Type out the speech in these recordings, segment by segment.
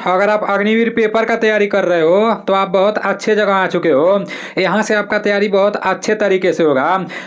अगर आप अग्निवीर पेपर का तैयारी कर रहे हो तो आप बहुत अच्छे जगह आ चुके हो। यहाँ से आपका तैयारी बहुत अच्छे तरीके से होगा।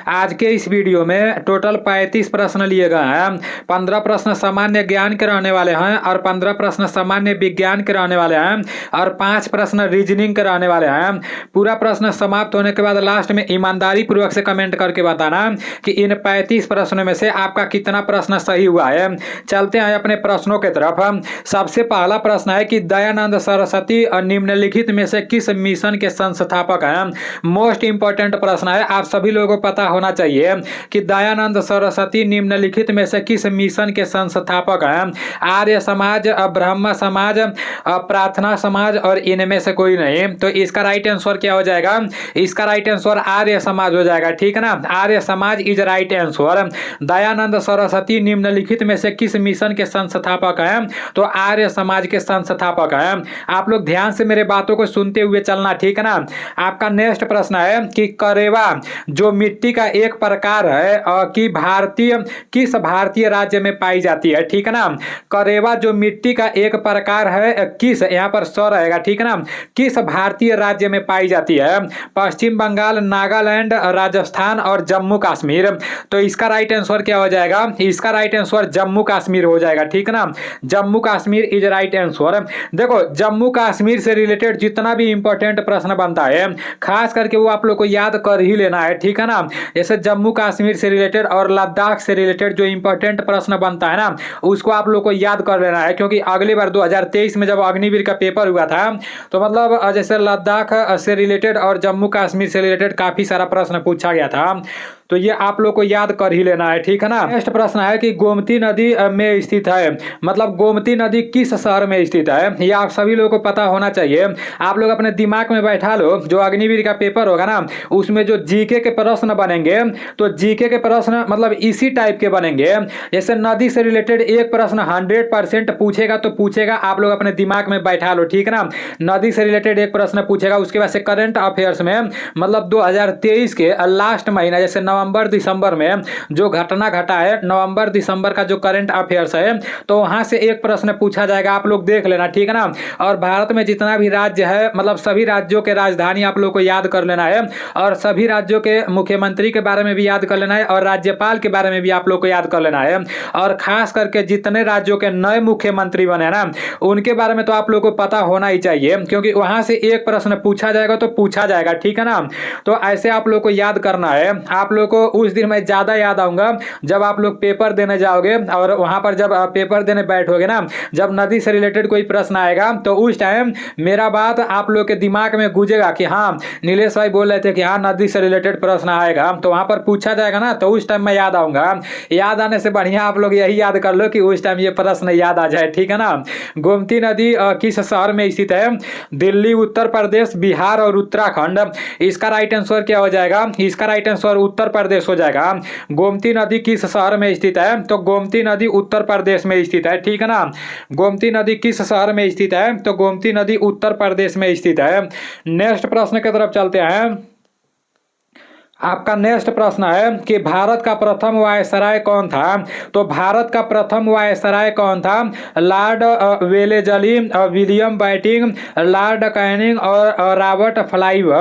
आज के इस वीडियो में टोटल 35 प्रश्न लिए गए हैं। 15 प्रश्न सामान्य ज्ञान के रहने वाले हैं और 15 प्रश्न सामान्य विज्ञान के रहने वाले हैं और 5 प्रश्न रीजनिंग के रहने वाले हैं। पूरा प्रश्न समाप्त होने के बाद लास्ट में ईमानदारी पूर्वक से कमेंट करके बताना कि इन 35 प्रश्नों में से आपका कितना प्रश्न सही हुआ है। चलते हैं अपने प्रश्नों की तरफ। सबसे पहला प्रश्न है कि दयानंद सरस्वती निम्नलिखित में से किस मिशन के संस्थापक हैं। मोस्ट इंपॉर्टेंट प्रश्न है, आप सभी लोगों को पता होना चाहिए कि दयानंद सरस्वती निम्नलिखित में से किस मिशन के संस्थापक हैं। आर्य समाज, ब्रह्म समाज, प्रार्थना समाज और इनमें से कोई नहीं। तो इसका राइट आंसर क्या हो जाएगा? इसका राइट आंसर आर्य समाज हो जाएगा। ठीक है ना, Arya Samaj is right answer. Dayanand Saraswati निम्नलिखित में से किस मिशन के संस्थापक हैं? तो आर्य समाज के संस्थापक हैं। आप लोग ध्यान से मेरे बातों को सुनते हुए चलना, ठीक है ना। आपका नेक्स्ट प्रश्न है कि करेवा जो मिट्टी का एक प्रकार है कि किस भारतीय राज्य में पाई जाती है। ठीक है ना, करेवा जो मिट्टी का एक प्रकार है किस, यहाँ पर स रहेगा, ठीक है ना, किस भारतीय राज्य में पाई जाती है? पश्चिम बंगाल, नागालैंड, राजस्थान और जम्मू कश्मीर। तो इसका राइट आंसर क्या हो जाएगा? इसका राइट आंसर जम्मू कश्मीर हो जाएगा। ठीक है ना, Jammu Kashmir is right answer. देखो, जम्मू कश्मीर से रिलेटेड जितना भी इंपॉर्टेंट प्रश्न बनता है खास करके वो आप लोग को याद कर ही लेना है। ठीक है ना, जैसे जम्मू कश्मीर से रिलेटेड और लद्दाख से रिलेटेड जो इंपॉर्टेंट प्रश्न बनता है ना उसको आप लोग को याद कर लेना है, क्योंकि अगली बार 2023 में जब अग्निवीर का पेपर हुआ था तो मतलब जैसे लद्दाख से रिलेटेड और जम्मू कश्मीर से रिलेटेड काफी सारा प्रश्न पूछा गया था, तो ये आप लोग को याद कर ही लेना है। ठीक है ना। नेक्स्ट प्रश्न है कि गोमती नदी में स्थित है, मतलब गोमती नदी किस शहर में स्थित है? ये आप सभी लोगों को पता होना चाहिए। आप लोग अपने दिमाग में बैठा लो, जो अग्निवीर का पेपर होगा ना उसमें जो जीके के प्रश्न बनेंगे तो जीके के प्रश्न मतलब इसी टाइप के बनेंगे। जैसे नदी से रिलेटेड एक प्रश्न 100% पूछेगा तो पूछेगा, आप लोग अपने दिमाग में बैठा लो। ठीक है ना, नदी से रिलेटेड एक प्रश्न पूछेगा, उसके बाद से करंट अफेयर्स में मतलब 2023 के लास्ट महीना जैसे नवंबर दिसंबर में जो घटना घटा है, नवंबर दिसंबर का जो करंट अफेयर्स है तो वहां से एक प्रश्न पूछा जाएगा, आप लोग देख लेना। ठीक है ना, और भारत में जितना भी राज्य है मतलब सभी राज्यों के राजधानी आप लोग को याद कर लेना है और सभी राज्यों के मुख्यमंत्री के बारे में भी याद कर लेना है और राज्यपाल के बारे में भी आप लोग को याद कर लेना है। और खास करके जितने राज्यों के नए मुख्यमंत्री बने ना उनके बारे में तो आप लोग को पता होना ही चाहिए, क्योंकि वहां से एक प्रश्न पूछा जाएगा तो पूछा जाएगा। ठीक है ना, तो ऐसे आप लोग को याद करना है। आप लोग को उस दिन मैं ज्यादा याद आऊंगा जब आप लोग पेपर देने जाओगे और वहां पर जब पेपर देने बैठोगे ना, जब नदी से रिलेटेड कोई प्रश्न आएगा तो उस टाइम मेरा बात आप लोग के दिमाग में गूंजेगा कि हाँ नीलेश भाई बोल रहे थे कि हाँ नदी से रिलेटेड प्रश्न आएगा, तो वहां पर पूछा जाएगा ना तो उस टाइम मैं याद आऊंगा। याद आने से बढ़िया आप लोग यही याद कर लो कि उस टाइम ये प्रश्न याद आ जाए। ठीक है ना, गोमती नदी किस शहर में स्थित है? दिल्ली, उत्तर प्रदेश, बिहार और उत्तराखंड। इसका राइट आंसर क्या हो जाएगा? इसका राइट आंसर उत्तर प्रदेश हो जाएगा। गोमती नदी किस शहर में स्थित है? तो गोमती नदी उत्तर प्रदेश में स्थित है। ठीक है ना, गोमती नदी किस शहर में स्थित है? तो गोमती नदी उत्तर प्रदेश में स्थित है। नेक्स्ट प्रश्न की तरफ चलते हैं। आपका नेक्स्ट प्रश्न है कि भारत का प्रथम वायसराय कौन था? तो भारत का प्रथम वायसराय कौन था? Lord Wellesley, William batting, Lord Canning और रॉबर्ट क्लाइव।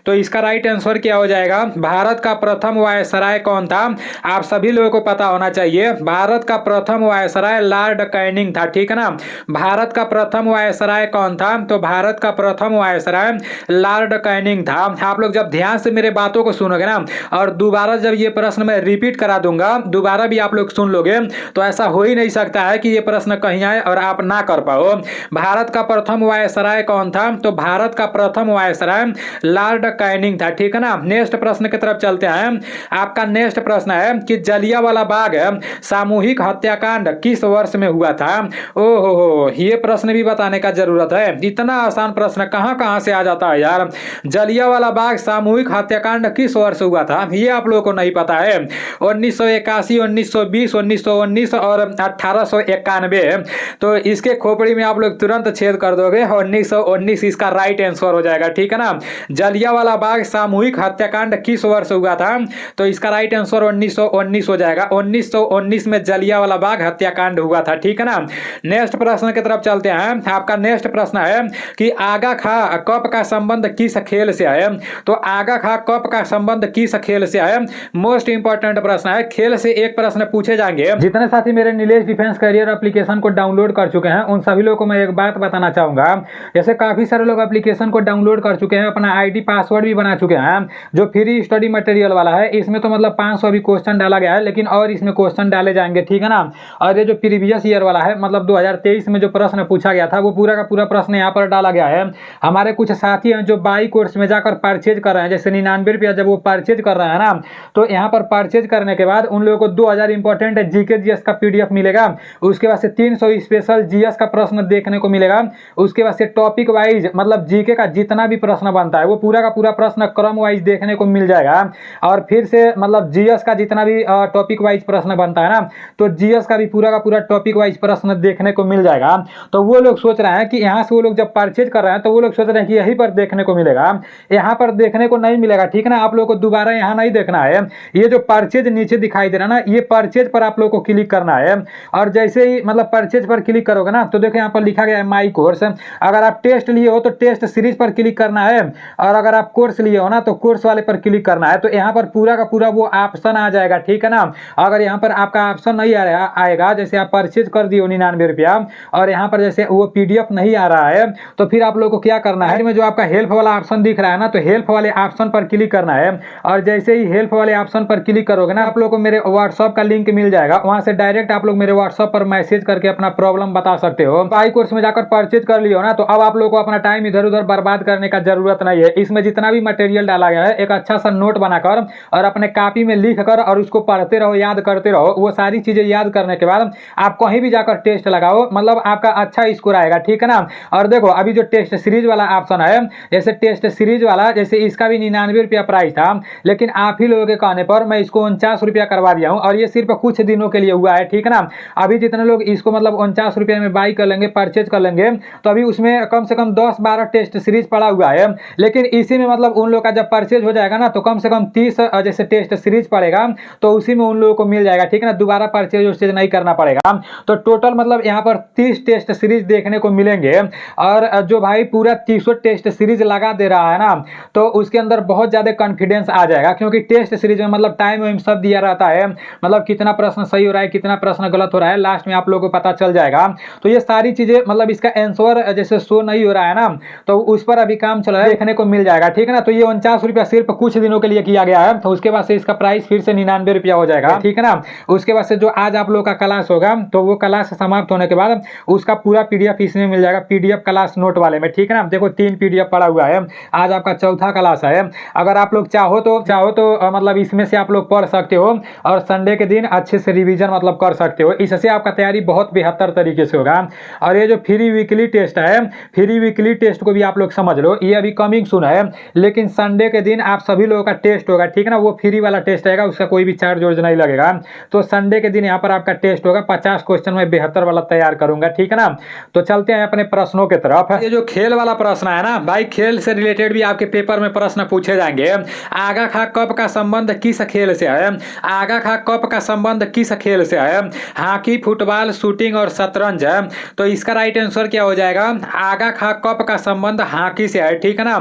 तो इसका राइट आंसर क्या हो जाएगा? भारत का प्रथम वायसराय कौन था? आप सभी लोगों को पता होना चाहिए, भारत का प्रथम वायसराय लॉर्ड कैनिंग था। ठीक है ना, भारत का प्रथम वायसराय कौन था? तो भारत का प्रथम वायसराय लॉर्ड कैनिंग था। आप लोग जब ध्यान से मेरे बातों को सुनोगे ना और दोबारा जब ये प्रश्न मैं रिपीट करा दूंगा, दोबारा भी आप लोग सुन लोगे, तो ऐसा हो ही नहीं सकता है कि ये प्रश्न कहीं आए और आप ना कर पाओ। भारत का प्रथम वायसराय कौन था? तो भारत का प्रथम वायसराय लॉर्ड कैनिंग था। ठीक है ना, नेक्स्ट प्रश्न की तरफ चलते हैं। आपका नेक्स्ट प्रश्न है कि जलियांवाला बाग सामूहिक हत्याकांड किस वर्ष में हुआ था? ओहो, ये प्रश्न भी बताने का जरूरत है। इतना आसान प्रश्न कहां कहां से आ जाता है यार। जलियांवाला बाग सामूहिक हत्याकांड किस वर्ष वर्ष हुआ था, ये आप लोगों को नहीं पता है। 1981, 1920, 1919 और 1891। तो इसके खोपड़ी में आप लोग तुरंत छेद कर दोगे, 1919 इसका राइट आंसर हो जाएगा, ठीक है ना। जलियांवाला बाग सामूहिक हत्याकांड किस वर्ष हुआ था, तो इसका राइट आंसर 1919 हो जाएगा। 1919 में जलियांवाला बाग हत्याकांड हुआ था, ठीक है ना। नेक्स्ट प्रश्न की तरफ चलते हैं। आपका नेक्स्ट प्रश्न है कि आगा खा कप का संबंध किस खेल से है, तो आगा खा कप का संबंध किस खेल से है, मोस्ट इंपॉर्टेंट प्रश्न है। खेल से एक प्रश्न पूछे जाएंगे। जितने साथी मेरे नीलेश डिफेंस करियर एप्लीकेशन को डाउनलोड कर चुके हैं उन सभी लोगों को मैं एक बात बताना चाहूंगा। जैसे काफी सारे लोग एप्लीकेशन को डाउनलोड कर चुके हैं, अपना आईडी पासवर्ड भी बना चुके हैं, जो फ्री स्टडी मटेरियल वाला है। इसमें तो मतलब 500 भी क्वेश्चन डाला गया है, लेकिन और इसमें क्वेश्चन डाले जाएंगे, ठीक है ना। और ये जो प्रीवियस ईयर वाला है, मतलब 2023 में जो प्रश्न पूछा गया था वो पूरा का पूरा प्रश्न यहाँ पर डाला गया है। हमारे कुछ साथी हैं जो बाई कोर्स में जाकर परचेज कर रहे हैं, जैसे 99 रुपया जब वो परचेज कर रहे हैं ना, तो यहाँ पर परचेज करने के बाद उन लोगों को 2000 इंपॉर्टेंट जीके जीएस का पीडीएफ मिलेगा। उसके बाद से 300 स्पेशल जीएस का प्रश्न देखने को मिलेगा। उसके बाद से टॉपिक वाइज मतलब जीके का जितना भी प्रश्न बनता है वो पूरा का पूरा प्रश्न क्रम वाइज देखने को मिल जाएगा। और फिर से मतलब जीएस का जितना भी टॉपिक वाइज प्रश्न बनता है ना, तो जीएस का भी पूरा का पूरा टॉपिक वाइज प्रश्न देखने को मिल जाएगा। तो वो लोग सोच रहे हैं कि यहाँ से वो लोग जब परचेज कर रहे हैं तो वो लोग सोच रहे हैं कि यहीं पर देखने को मिलेगा, यहाँ पर देखने को नहीं मिलेगा, ठीक है ना। आप लोगों को दोबारा यहाँ नहीं देखना है। ये जो परचेज नीचे दिखाई दे रहा है ना, ये परचेज पर आप लोग को क्लिक करना है। और जैसे ही मतलब परचेज पर क्लिक करोगे ना, तो देखो यहाँ पर लिखा गया है माई कोर्स। अगर आप टेस्ट लिए हो तो टेस्ट सीरीज पर क्लिक करना है, और अगर आप कोर्स लिए हो ना तो कोर्स वाले पर क्लिक करना है। तो यहाँ पर पूरा का पूरा वो ऑप्शन आ जाएगा, ठीक है ना। अगर यहाँ पर आपका ऑप्शन नहीं आएगा, जैसे आप परचेज कर दिए 99 रुपया और यहाँ पर जैसे वो पीडीएफ नहीं आ रहा है, तो फिर आप लोग को क्या करना है, में जो आपका हेल्प वाला ऑप्शन दिख रहा है ना, तो हेल्प वाले ऑप्शन पर क्लिक करना है। और जैसे ही हेल्प वाले ऑप्शन पर क्लिक करोगे ना, आप लोग को मेरे व्हाट्सएप का लिंक मिल जाएगा। वहां से डायरेक्ट आप लोग मेरे व्हाट्सएप पर मैसेज करके अपना प्रॉब्लम बता सकते हो। बाई कोर्स में जाकर परचेज कर लियो ना, तो अब आप लोग को अपना टाइम इधर उधर बर्बाद करने का जरूरत नहीं है। इसमें जितना भी मटेरियल डाला गया है, एक अच्छा सा नोट बनाकर और अपने कॉपी में लिख कर और उसको पढ़ते रहो, याद करते रहो। वो सारी चीजें याद करने के बाद आप कहीं भी जाकर टेस्ट लगाओ, मतलब आपका अच्छा स्कोर आएगा, ठीक है ना। और देखो अभी जो टेस्ट सीरीज वाला ऑप्शन है, जैसे टेस्ट सीरीज वाला, जैसे इसका भी 99 रुपया प्राइस था, लेकिन आप ही लोगों के कहने पर मैं इसको 49 रुपया करवा दिया हूँ। और ये सिर्फ कुछ दिनों के लिए हुआ है, ठीक है ना। अभी जितने लोग इसको मतलब 49 रुपये में बाई कर लेंगे, परचेज कर लेंगे, तो अभी उसमें कम से कम 10-12 टेस्ट सीरीज पड़ा हुआ है। लेकिन इसी में मतलब उन लोग का जब परचेज हो जाएगा ना, तो कम से कम 30 जैसे टेस्ट सीरीज पड़ेगा, तो उसी में उन लोगों को मिल जाएगा, ठीक है ना। दोबारा परचेज नहीं करना पड़ेगा। तो टोटल मतलब यहाँ पर 30 टेस्ट सीरीज देखने को मिलेंगे। और जो भाई पूरा 300 टेस्ट सीरीज लगा दे रहा है ना, तो उसके अंदर बहुत ज्यादा कॉन्फिडेंस आ जाएगा, क्योंकि टेस्ट सीरीज में मतलब टाइम वाइम सब दिया रहता है, मतलब कितना प्रश्न सही हो रहा है, कितना प्रश्न गलत हो रहा है, लास्ट में आप लोगों को पता चल जाएगा। तो ये सारी चीजें मतलब इसका आंसर जैसे शो नहीं हो रहा है ना, तो उस पर अभी काम चल रहा है, देखने को मिल जाएगा, ठीक है ना। तो ये 49 रुपया सिर्फ कुछ दिनों के लिए किया गया है। तो उसके बाद से इसका प्राइस फिर से 99 रुपया हो जाएगा, ठीक है ना। उसके बाद से जो आज आप लोग का क्लास होगा, तो वो क्लास समाप्त होने के बाद उसका पूरा पीडीएफ इसमें मिल जाएगा, पीडीएफ क्लास नोट वाले में, ठीक है ना। देखो 3 पीडीएफ पड़ा हुआ है, आज आपका चौथा क्लास है। अगर आप लोग चाहो तो मतलब इसमें से आप लोग पढ़ सकते हो और संडे के दिन अच्छे से रिवीजन मतलब कर सकते हो। इससे आपका तैयारी बहुत बेहतर तरीके से होगा। और ये जो फ्री वीकली टेस्ट है, फ्री वीकली टेस्ट को भी आप लोग समझ लो, ये अभी कमिंग सून है, लेकिन संडे के दिन आप सभी लोगों का टेस्ट होगा, ठीक है ना। वो फ्री वाला टेस्ट रहेगा, उसका कोई भी चार्ज नहीं लगेगा। तो संडे के दिन यहाँ पर आपका टेस्ट होगा, 50 क्वेश्चन में बेहतर वाला तैयार करूंगा, ठीक है ना। तो चलते हैं अपने प्रश्नों की तरफ। ये जो खेल वाला प्रश्न है ना भाई, खेल से रिलेटेड भी आपके पेपर में प्रश्न पूछे जाएंगे। आगा खा कप का संबंध किस खेल से है, आगा खा कप का संबंध किस खेल से है, हॉकी, फुटबॉल, शूटिंग और शतरंज है। तो इसका राइट आंसर क्या हो जाएगा, आगा खा कप का संबंध हॉकी से है, ठीक है ना।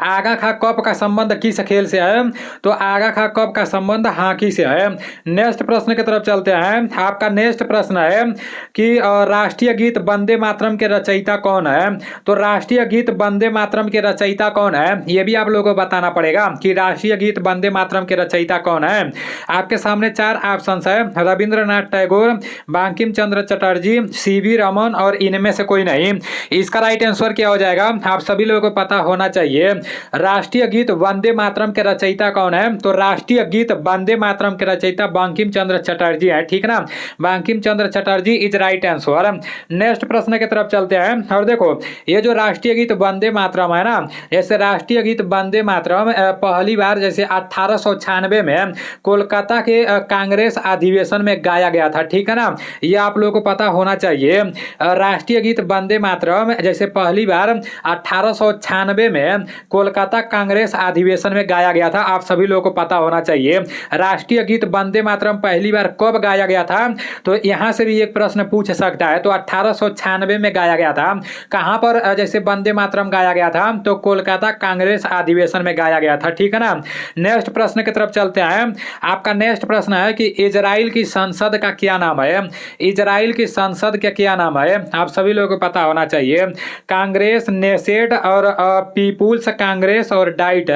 आगा खा कप का संबंध किस खेल से है, तो आगा खा कप का संबंध हॉकी से है। नेक्स्ट प्रश्न की तरफ चलते हैं। आपका नेक्स्ट प्रश्न है कि राष्ट्रीय गीत वंदे मातरम के रचयिता कौन है। तो राष्ट्रीय गीत वंदे मातरम के रचयिता कौन है, ये भी आप लोगों को बताना पड़ेगा कि राष्ट्रीय गीत वंदे मातरम के रचयिता कौन है। आपके सामने 4 ऑप्शंस है, रविंद्रनाथ टैगोर, बंकिम चंद्र चटर्जी, सीवी रमन और इनमें से कोई नहीं। इसका राइट आंसर क्या हो जाएगा, आप सभी लोगों को पता होना चाहिए। राष्ट्रीय गीत वंदे मातरम के रचयिता कौन है, तो राष्ट्रीय गीत वंदे मातरम के रचयिता बंकिम चंद्र चटर्जी है, ठीक है ना। Bankim Chandra Chatterjee is right answer. Next प्रश्न की तरफ चलते हैं। और देखो ये जो राष्ट्रीय गीत वंदे मातरम है ना, जैसे राष्ट्रीय गीत वंदे मातरम पहली बार जैसे 1896 में कोलकाता के कांग्रेस अधिवेशन में गाया गया था, ठीक है ना। ये आप लोगों को पता होना चाहिए। राष्ट्रीय गीत वंदे मातरम जैसे पहली बार 1896 में कोलकाता कांग्रेस अधिवेशन में गाया गया था, आप सभी लोगों को पता होना चाहिए। राष्ट्रीय गीत वंदे मातरम पहली बार कब गाया गया था, तो यहाँ से भी एक प्रश्न पूछ सकता है। तो 1896 में गाया गया था। कहाँ पर जैसे वंदे मातरम गाया गया था, तो कोलकाता कांग्रेस अधिवेशन में गाया गया था, ठीक है ना। नेक्स्ट प्रश्न की तरफ चलते हैं। आपका नेक्स्ट प्रश्न है कि इजराइल की संसद का क्या नाम है। इजराइल की संसद का क्या नाम है, आप सभी लोगों को पता होना चाहिए। कांग्रेस, नेसेट और पीपुल्स कांग्रेस और डाइट।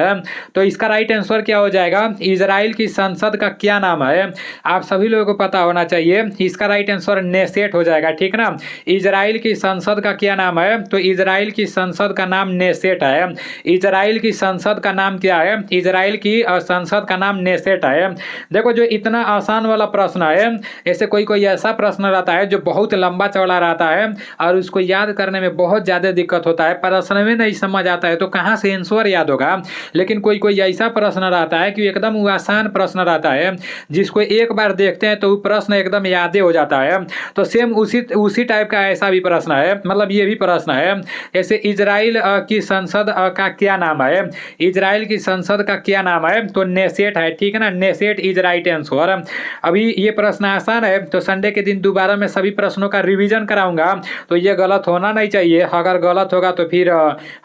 तो इसका राइट आंसर क्या हो जाएगा, इजराइल की संसद का क्या नाम है, आप सभी लोगों को पता होना चाहिए। इसका राइट आंसर नेसेट हो जाएगा, ठीक ना। इजराइल की संसद का क्या नाम है, तो इजराइल की संसद का नाम नेसेट है। इजराइल की संसद का नाम क्या है, इजराइल की संसद का नाम नेसेट है। देखो जो इतना आसान वाला प्रश्न है, ऐसे कोई कोई ऐसा प्रश्न रहता है जो बहुत लंबा चौड़ा रहता है और उसको याद करने में बहुत ज़्यादा दिक्कत होता है, प्रश्न में नहीं समझ आता है तो कहाँ से आंसर याद होगा। लेकिन कोई कोई ऐसा प्रश्न रहता है कि एकदम वो आसान प्रश्न रहता है, जिसको एक बार देखते हैं तो वो प्रश्न एकदम याद हो जाता है। तो सेम उसी टाइप का ऐसा भी प्रश्न है, मतलब ये भी प्रश्न है। जैसे इजराइल की संसद का क्या नाम है, इजराइल की संसद का क्या नाम है, तो नेसेट है, ठीक है ना। Knesset is right answer. अभी ये प्रश्न आसान है, तो संडे के दिन दोबारा मैं सभी प्रश्नों का रिवीजन कराऊंगा, तो ये गलत होना नहीं चाहिए। अगर गलत होगा तो फिर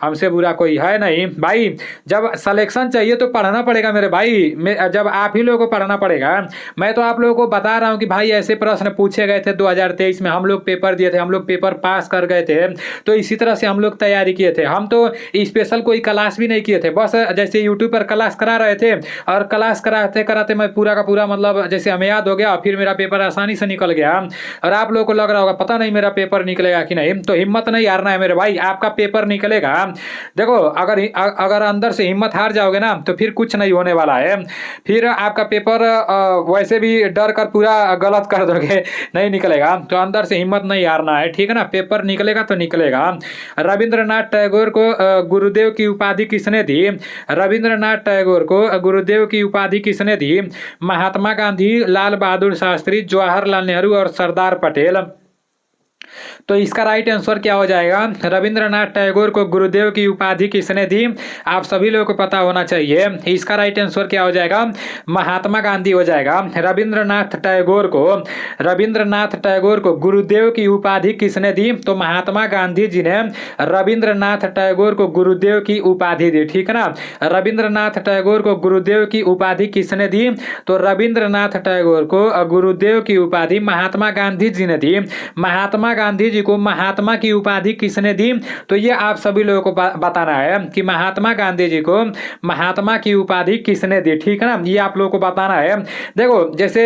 हमसे बुरा कोई है नहीं भाई। जब सिलेक्शन चाहिए तो पढ़ना पड़ेगा मेरे भाई, जब आप ही लोगों को पढ़ना पड़ेगा। मैं तो आप लोगों को बता रहा हूँ कि भाई ऐसे प्रश्न पूछे गए थे 2023 में, हम लोग पेपर दिए थे, हम लोग पेपर पास कर गए थे, तो इसी तरह से हम लोग तैयारी किए थे। हम तो स्पेशल कोई क्लास भी नहीं किए थे, बस जैसे यूट्यूब पर क्लास करा रहे थे और क्लास कराते कराते मैं पूरा का पूरा मतलब जैसे हमें याद हो गया, फिर मेरा पेपर आसानी से निकल गया। और आप लोगों को लग रहा होगा पता नहीं मेरा पेपर निकलेगा कि नहीं, तो हिम्मत नहीं हारना है मेरे भाई, आपका पेपर निकलेगा। देखो अगर अंदर से हिम्मत हार जाओगे ना तो फिर कुछ नहीं होने वाला है, फिर आपका पेपर वैसे भी डर कर पूरा गलत कर दोगे, नहीं निकलेगा। तो अंदर से हिम्मत नहीं हारना है, ठीक है ना, पेपर निकलेगा तो निकलेगा। रविंद्रनाथ टैगोर को गुरुदेव की उपाधि किसने दी, रविंद्रनाथ टैगोर को गुरुदेव की उपाधि किसने दी, महात्मा गांधी, लाल बहादुर शास्त्री, जवाहरलाल नेहरू और सरदार पटेल। तो इसका राइट आंसर क्या हो जाएगा, रविंद्रनाथ टैगोर को गुरुदेव की उपाधि किसने दी, आप सभी लोगों को पता होना चाहिए। इसका राइट आंसर क्या हो जाएगा, महात्मा गांधी हो जाएगा। रविंद्रनाथ टैगोर को गुरुदेव की उपाधि किसने दी, तो महात्मा गांधी जी ने रविंद्रनाथ टैगोर को गुरुदेव की उपाधि दी, ठीक है ना। रविंद्रनाथ टैगोर को गुरुदेव की उपाधि किसने दी, तो रविंद्रनाथ टैगोर को गुरुदेव की उपाधि महात्मा गांधी जी ने दी। महात्मा गांधी जी को महात्मा की उपाधि किसने दी, तो ये आप सभी लोगों को बताना है कि महात्मा गांधी जी को महात्मा की उपाधि किसने दी, ठीक है ना, ये आप लोगों को बताना है। देखो जैसे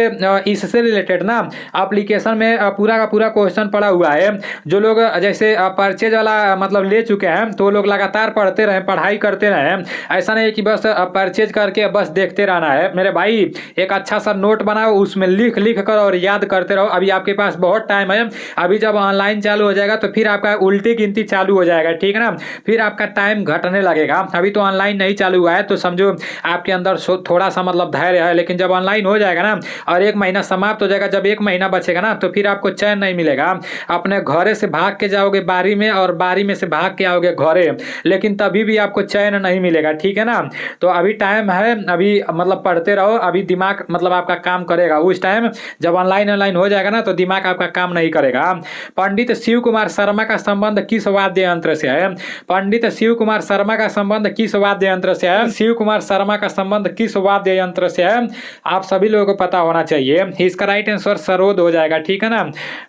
इससे रिलेटेड ना एप्लीकेशन में पूरा का पूरा क्वेश्चन पड़ा हुआ है, जो लोग जैसे परचेज वाला मतलब ले चुके हैं तो लोग लगातार पढ़ते रहे, पढ़ाई करते रहे, ऐसा नहीं कि बस परचेज करके बस देखते रहना है मेरे भाई। एक अच्छा सा नोट बनाओ, उसमें लिख कर और याद करते रहो। अभी आपके पास बहुत टाइम है, अभी जब ऑनलाइन चालू हो जाएगा तो फिर आपका उल्टी गिनती चालू हो जाएगा, ठीक है ना, फिर आपका टाइम घटने लगेगा। अभी तो ऑनलाइन नहीं चालू हुआ है तो समझो आपके अंदर थोड़ा सा मतलब धैर्य है, लेकिन जब ऑनलाइन हो जाएगा ना और एक महीना समाप्त हो जाएगा, जब एक महीना बचेगा ना तो फिर आपको चैन नहीं मिलेगा। अपने घरे से भाग के जाओगे बारी में और बारी में से भाग के आओगे घरे, लेकिन तभी भी आपको चैन नहीं मिलेगा, ठीक है ना। तो अभी टाइम है, अभी मतलब पढ़ते रहो, अभी दिमाग मतलब आपका काम करेगा। उस टाइम जब ऑनलाइन हो जाएगा ना तो दिमाग आपका काम नहीं करेगा। पंडित शिव कुमार शर्मा का संबंध किस वाद्य यंत्र से है, पंडित शिव कुमार शर्मा का संबंध किस वाद्य यंत्र से है, शिव कुमार शर्मा का संबंध किस वाद्य यंत्र से है, आप सभी लोगों को पता होना चाहिए। इसका राइट आंसर सरोद हो जाएगा, ठीक है ना,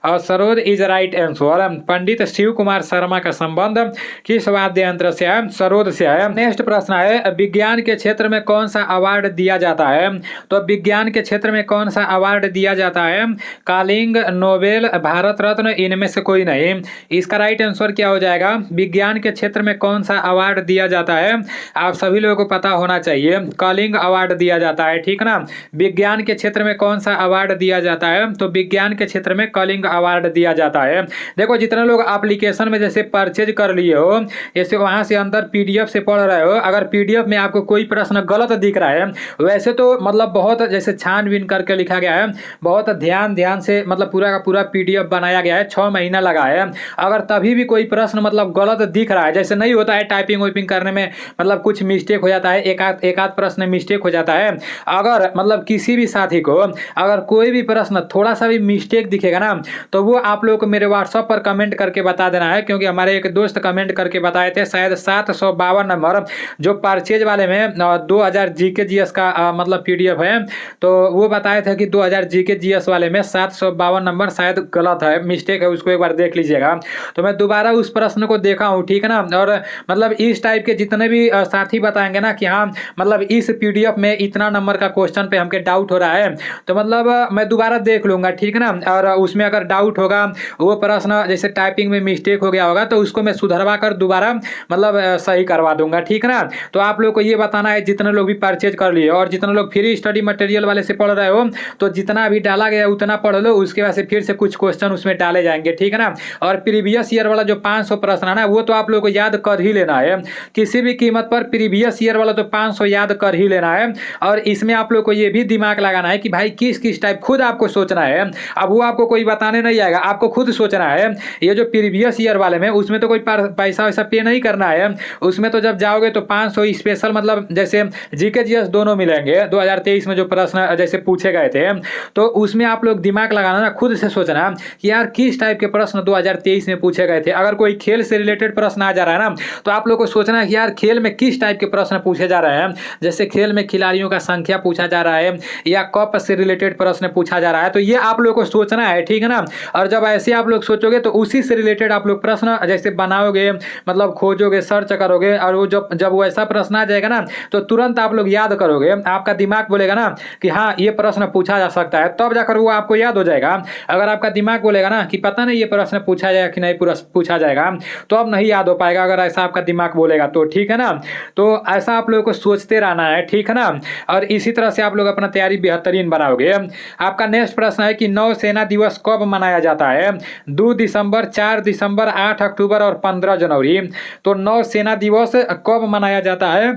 और सरोद इज राइट आंसर। पंडित शिव कुमार शर्मा का संबंध किस वाद्य यंत्र से है, सरोद से है। नेक्स्ट प्रश्न है, विज्ञान के क्षेत्र में कौन सा अवार्ड दिया जाता है, तो विज्ञान के क्षेत्र में कौन सा अवार्ड दिया जाता है, कालिंग, नोबेल, भारत रत्न, इनमें से कोई नहीं। इसका राइट आंसर क्या हो जाएगा, विज्ञान के क्षेत्र में कौन सा अवार्ड दिया जाता है, आप सभी लोगों को पता होना चाहिए, कलिंग अवार्ड दिया जाता है, ठीक ना। विज्ञान के क्षेत्र में कौन सा अवार्ड दिया जाता है, तो विज्ञान के क्षेत्र में कलिंग अवार्ड दिया जाता है। देखो जितने लोग एप्लीकेशन में जैसे परचेज कर लिए हो, जैसे वहां से अंदर पीडीएफ से पढ़ रहे हो, अगर पीडीएफ में आपको कोई प्रश्न गलत दिख रहा है, वैसे तो मतलब बहुत जैसे छानबीन करके लिखा गया है, बहुत ध्यान से मतलब पूरा का पूरा पीडीएफ बनाया गया है, 6 महीना लगा है। अगर तभी भी कोई प्रश्न मतलब गलत दिख रहा है, जैसे नहीं होता है टाइपिंग वाइपिंग करने में मतलब कुछ मिस्टेक हो जाता है, एक आध प्रश्न मिस्टेक हो जाता है, अगर मतलब किसी भी साथी को अगर कोई भी प्रश्न थोड़ा सा भी मिस्टेक दिखेगा ना, तो वो आप लोग को मेरे व्हाट्सएप पर कमेंट करके बता देना है, क्योंकि हमारे एक दोस्त कमेंट करके बताए थे, शायद 752 नंबर जो परचेज वाले में 2000 जीके जीएस का मतलब पीडीएफ है, तो वो बताए थे कि 2000 जीके जीएस वाले में 752 नंबर शायद गलत है, मिस्टेक है, उसको एक बार देख लीजिएगा। तो मैं दोबारा उस प्रश्न को देखा हूँ, ठीक है ना। और मतलब इस टाइप के जितने भी साथी बताएंगे ना कि हाँ मतलब इस पीडीएफ में इतना नंबर का क्वेश्चन पे हमके डाउट हो रहा है, तो मतलब मैं दोबारा देख लूंगा, ठीक है ना। और उसमें अगर डाउट होगा, वो प्रश्न जैसे टाइपिंग में मिस्टेक हो गया होगा, तो उसको मैं सुधरवा कर दोबारा मतलब सही करवा दूंगा, ठीक है ना। तो आप लोग को ये बताना है, जितने लोग भी परचेज कर लिए और जितने लोग फ्री स्टडी मटेरियल वाले से पढ़ रहे हो, तो जितना भी डाला गया उतना पढ़ लो, उसके बाद से फिर से कुछ क्वेश्चन उसमें डाले जाएंगे, ठीक है ना। और प्रीवियस ईयर वाला जो 500 प्रश्न है ना, वो तो आप लोग को याद कर ही लेना है, किसी भी कीमत पर प्रीवियस ईयर वाला तो 500 याद कर ही लेना है। और इसमें आप लोग को ये भी दिमाग लगाना है कि भाई किस किस टाइप, खुद आपको सोचना है, अब वो आपको कोई बताने नहीं आएगा, आपको खुद सोचना है। ये जो प्रीवियस ईयर वाले में, उसमें तो कोई पैसा वैसा पे नहीं करना है, उसमें तो जब जाओगे तो 500 स्पेशल मतलब जैसे जीके जीएस दोनों मिलेंगे। 2023 में जो प्रश्न जैसे पूछे गए थे, तो उसमें आप लोग दिमाग लगाना ना, खुद से सोचना कि यार किस टाइप के प्रश्न 2023 में पूछे गए थे। अगर कोई खेल से रिलेटेड प्रश्न आ जा रहा है ना, तो आप लोग को सोचना है कि यार खेल में किस टाइप के प्रश्न पूछे जा रहे हैं, जैसे खेल में खिलाड़ियों का संख्या पूछा जा रहा है या कप से रिलेटेड प्रश्न पूछा जा रहा है, तो ये आप लोग को सोचना है, ठीक है ना। और जब ऐसे आप लोग सोचोगे तो उसी से रिलेटेड आप लोग प्रश्न जैसे बनाओगे, मतलब खोजोगे, सर्च करोगे, और वो जब वो ऐसा प्रश्न आ जाएगा ना, तो तुरंत आप लोग याद करोगे, आपका दिमाग बोलेगा ना कि हाँ ये प्रश्न पूछा जा सकता है, तब जाकर वो आपको याद हो जाएगा। अगर आपका दिमाग बोलेगा ना कि पता नहीं ये प्रश्न पूछा जाएगा कि नहीं पूछा जाएगा, तो अब नहीं याद हो पाएगा, अगर ऐसा आपका दिमाग बोलेगा तो, ठीक है ना। तो ऐसा आप लोगों को सोचते रहना है, ठीक है ना। और इसी तरह से आप लोग अपना तैयारी बेहतरीन बनाओगे। आपका नेक्स्ट प्रश्न है कि नौसेना दिवस कब मनाया जाता है, 2 दिसंबर, 4 दिसंबर, 8 अक्टूबर और 15 जनवरी। तो नौसेना दिवस कब मनाया जाता है,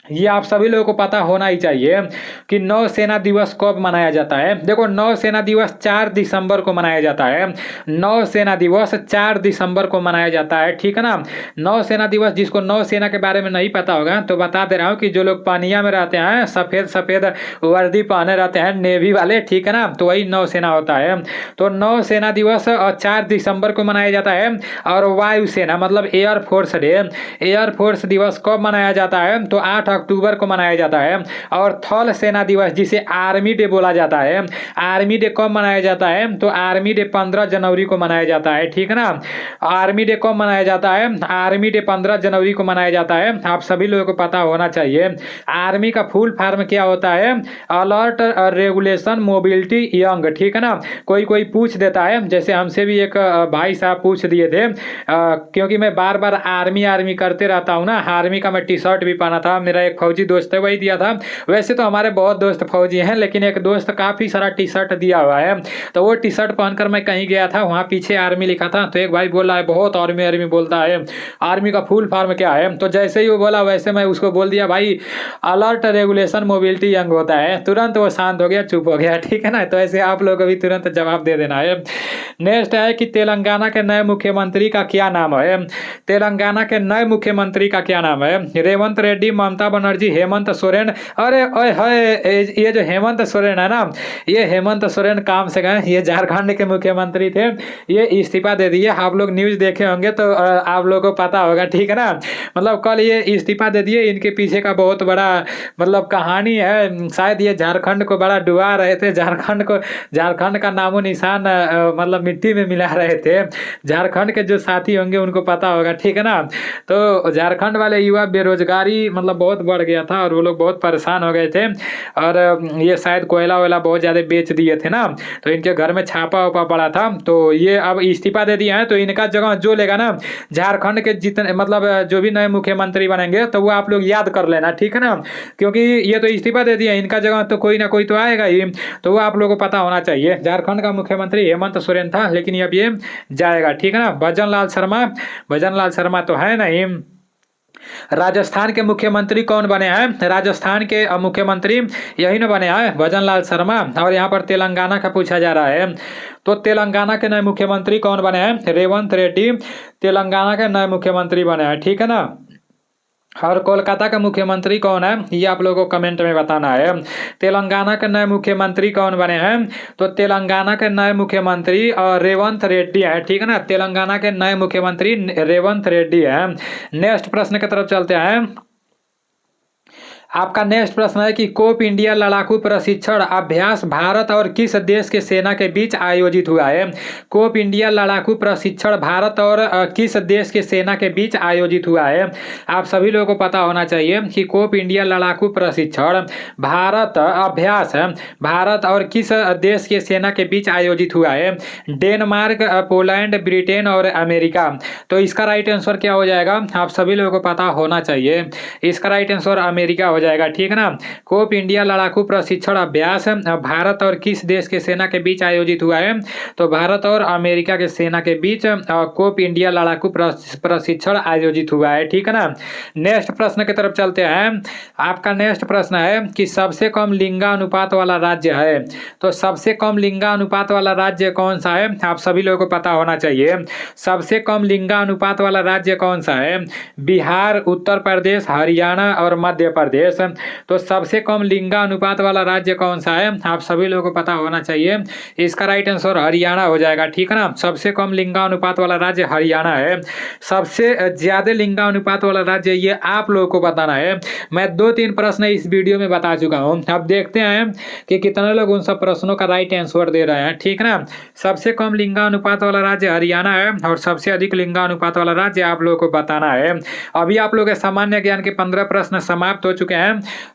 ये आप सभी लोगों को पता होना ही चाहिए कि नौसेना दिवस कब मनाया जाता है। देखो नौसेना दिवस 4 दिसंबर को मनाया जाता है, नौसेना दिवस 4 दिसंबर को मनाया जाता है, ठीक है ना। नौसेना दिवस, जिसको नौसेना के बारे में नहीं पता होगा तो बता दे रहा हूँ कि जो लोग पानिया में रहते हैं, सफ़ेद सफ़ेद वर्दी पहने रहते हैं, नेवी वाले, ठीक है ना, तो वही नौसेना होता है। तो नौसेना दिवस 4 दिसंबर को मनाया जाता है। और वायुसेना मतलब एयरफोर्स डे, एयरफोर्स दिवस कब मनाया जाता है, तो 8 अक्टूबर को मनाया जाता है। और थल सेना दिवस, जिसे आर्मी डे बोला जाता है, आर्मी डे कब मनाया जाता है, तो आर्मी डे 15 जनवरी को मनाया जाता है, ठीक है ना। आर्मी डे कब मनाया जाता है, आर्मी डे 15 जनवरी को मनाया जाता है, आप सभी लोगों को पता होना चाहिए। आर्मी का फुल फॉर्म क्या होता है, अलर्ट रेगुलेशन मोबिलिटी यंग, ठीक है ना। कोई कोई पूछ देता है, जैसे हमसे भी एक भाई साहब पूछ दिए थे, क्योंकि मैं बार बार आर्मी आर्मी करते रहता हूँ ना, आर्मी का मैं टी शर्ट भी पहना था, मेरा एक फौजी दोस्त है वही दिया था। वैसे तो हमारे बहुत दोस्त फौजी हैं, लेकिन एक दोस्त काफ़ी सारा टी शर्ट दिया हुआ है, तो वो टी शर्ट पहनकर मैं कहीं गया था, वहाँ पीछे आर्मी लिखा था, तो एक भाई बोला है बहुत आर्मी आर्मी बोलता है, आर्मी का फुल फॉर्म क्या है। तो जैसे ही वो बोला वैसे मैं उसको बोल दिया भाई अलर्ट रेगुलेशन मोबिलिटी यंग होता है, तुरंत वो शांत हो गया, चुप हो गया, ठीक है ना। तो ऐसे आप लोगों को भी तुरंत जवाब दे देना है। नेक्स्ट है कि तेलंगाना के नए मुख्यमंत्री का क्या नाम है, तेलंगाना के नए मुख्यमंत्री का क्या नाम है, रेवंत रेड्डी, ममता बनर्जी, हेमंत सोरेन। अरे ओए होए, ये जो हेमंत सोरेन है ना, ये हेमंत सोरेन काम से गए, ये झारखंड के मुख्यमंत्री थे, ये इस्तीफा दे दिए। आप लोग न्यूज़ देखे होंगे तो आप लोगों को पता होगा, ठीक है ना। मतलब कल ये इस्तीफा दे दिए, इनके पीछे का बहुत बड़ा मतलब कहानी है, शायद ये झारखंड को बड़ा डुबा रहे थे, झारखंड का नामो निशान मतलब मिट्टी में मिला रहे थे। झारखंड के जो साथी होंगे उनको पता होगा, ठीक है ना। तो झारखंड वाले युवा बेरोजगारी मतलब बहुत बहुत बढ़ गया था और वो लोग बहुत परेशान हो गए थे, और ये शायद कोयला वोयला बहुत ज़्यादा बेच दिए थे ना, तो इनके घर में छापा वापा पड़ा था। तो ये अब इस्तीफा दे दिया है, तो इनका जगह जो लेगा ना, झारखंड के जितने मतलब जो भी नए मुख्यमंत्री बनेंगे तो वो आप लोग याद कर लेना, ठीक है ना, क्योंकि ये तो इस्तीफा दे दिया, इनका जगह तो कोई ना कोई तो आएगा ही, तो वो आप लोगों को पता होना चाहिए। झारखंड का मुख्यमंत्री हेमंत सोरेन था, लेकिन अब ये जाएगा, ठीक है ना। भजन लाल शर्मा तो है नहीं। राजस्थान के मुख्यमंत्री कौन बने हैं? राजस्थान के मुख्यमंत्री यही ना बने हैं, भजन लाल शर्मा। और यहाँ पर तेलंगाना का पूछा जा रहा है, तो तेलंगाना के नए मुख्यमंत्री कौन बने हैं? रेवंत रेड्डी तेलंगाना के नए मुख्यमंत्री बने हैं, ठीक है ना। और कोलकाता का मुख्यमंत्री कौन है, ये आप लोगों को कमेंट में बताना है। तेलंगाना के नए मुख्यमंत्री कौन बने हैं? तो तेलंगाना के नए मुख्यमंत्री रेवंत रेड्डी है, ठीक है ना। तेलंगाना के नए मुख्यमंत्री रेवंत रेड्डी है। नेक्स्ट प्रश्न की तरफ चलते हैं। आपका नेक्स्ट प्रश्न है कि कोप इंडिया लड़ाकू प्रशिक्षण अभ्यास भारत और किस देश के सेना के बीच आयोजित हुआ है? कोप इंडिया लड़ाकू प्रशिक्षण भारत और किस देश के सेना के बीच आयोजित हुआ है? आप सभी लोगों को पता होना चाहिए कि कोप इंडिया लड़ाकू प्रशिक्षण भारत अभ्यास भारत और किस देश के सेना के बीच आयोजित हुआ है? डेनमार्क, पोलैंड, ब्रिटेन और अमेरिका। तो इसका राइट आंसर क्या हो जाएगा? आप सभी लोगों को पता होना चाहिए, इसका राइट आंसर अमेरिका हो जाएगा, ठीक है ना। कोप इंडिया लड़ाकू प्रशिक्षण अभ्यास भारत और किस देश के सेना के बीच आयोजित हुआ है? तो भारत और अमेरिका के सेना के बीच कोप इंडिया लड़ाकू प्रशिक्षण आयोजित हुआ है, ठीक है ना। नेक्स्ट प्रश्न की तरफ चलते हैं। आपका नेक्स्ट प्रश्न है कि सबसे कम लिंगानुपात वाला राज्य है, तो सबसे कम लिंगानुपात वाला राज्य कौन सा है? आप सभी लोगों को पता होना चाहिए, सबसे कम लिंगानुपात वाला राज्य कौन सा है? बिहार, उत्तर प्रदेश, हरियाणा और मध्य प्रदेश। तो सबसे कम लिंगानुपात वाला राज्य कौन सा है? आप सभी लोगों को पता होना चाहिए, इसका राइट आंसर हरियाणा हो जाएगा, ठीक है ना। सबसे कम लिंगानुपात वाला राज्य हरियाणा है। सबसे ज्यादा लिंगानुपात वाला राज्य ये आप लोगों को बताना है। मैं 2-3 प्रश्न इस वीडियो में बता चुका हूँ, अब देखते हैं कि कितने लोग उन सब प्रश्नों का राइट आंसर दे रहे हैं, ठीक है ना। सबसे कम लिंगानुपात वाला राज्य हरियाणा है और सबसे अधिक लिंगानुपात वाला राज्य आप लोगों को बताना है। अभी आप लोग के सामान्य ज्ञान के 15 प्रश्न समाप्त हो चुके हैं,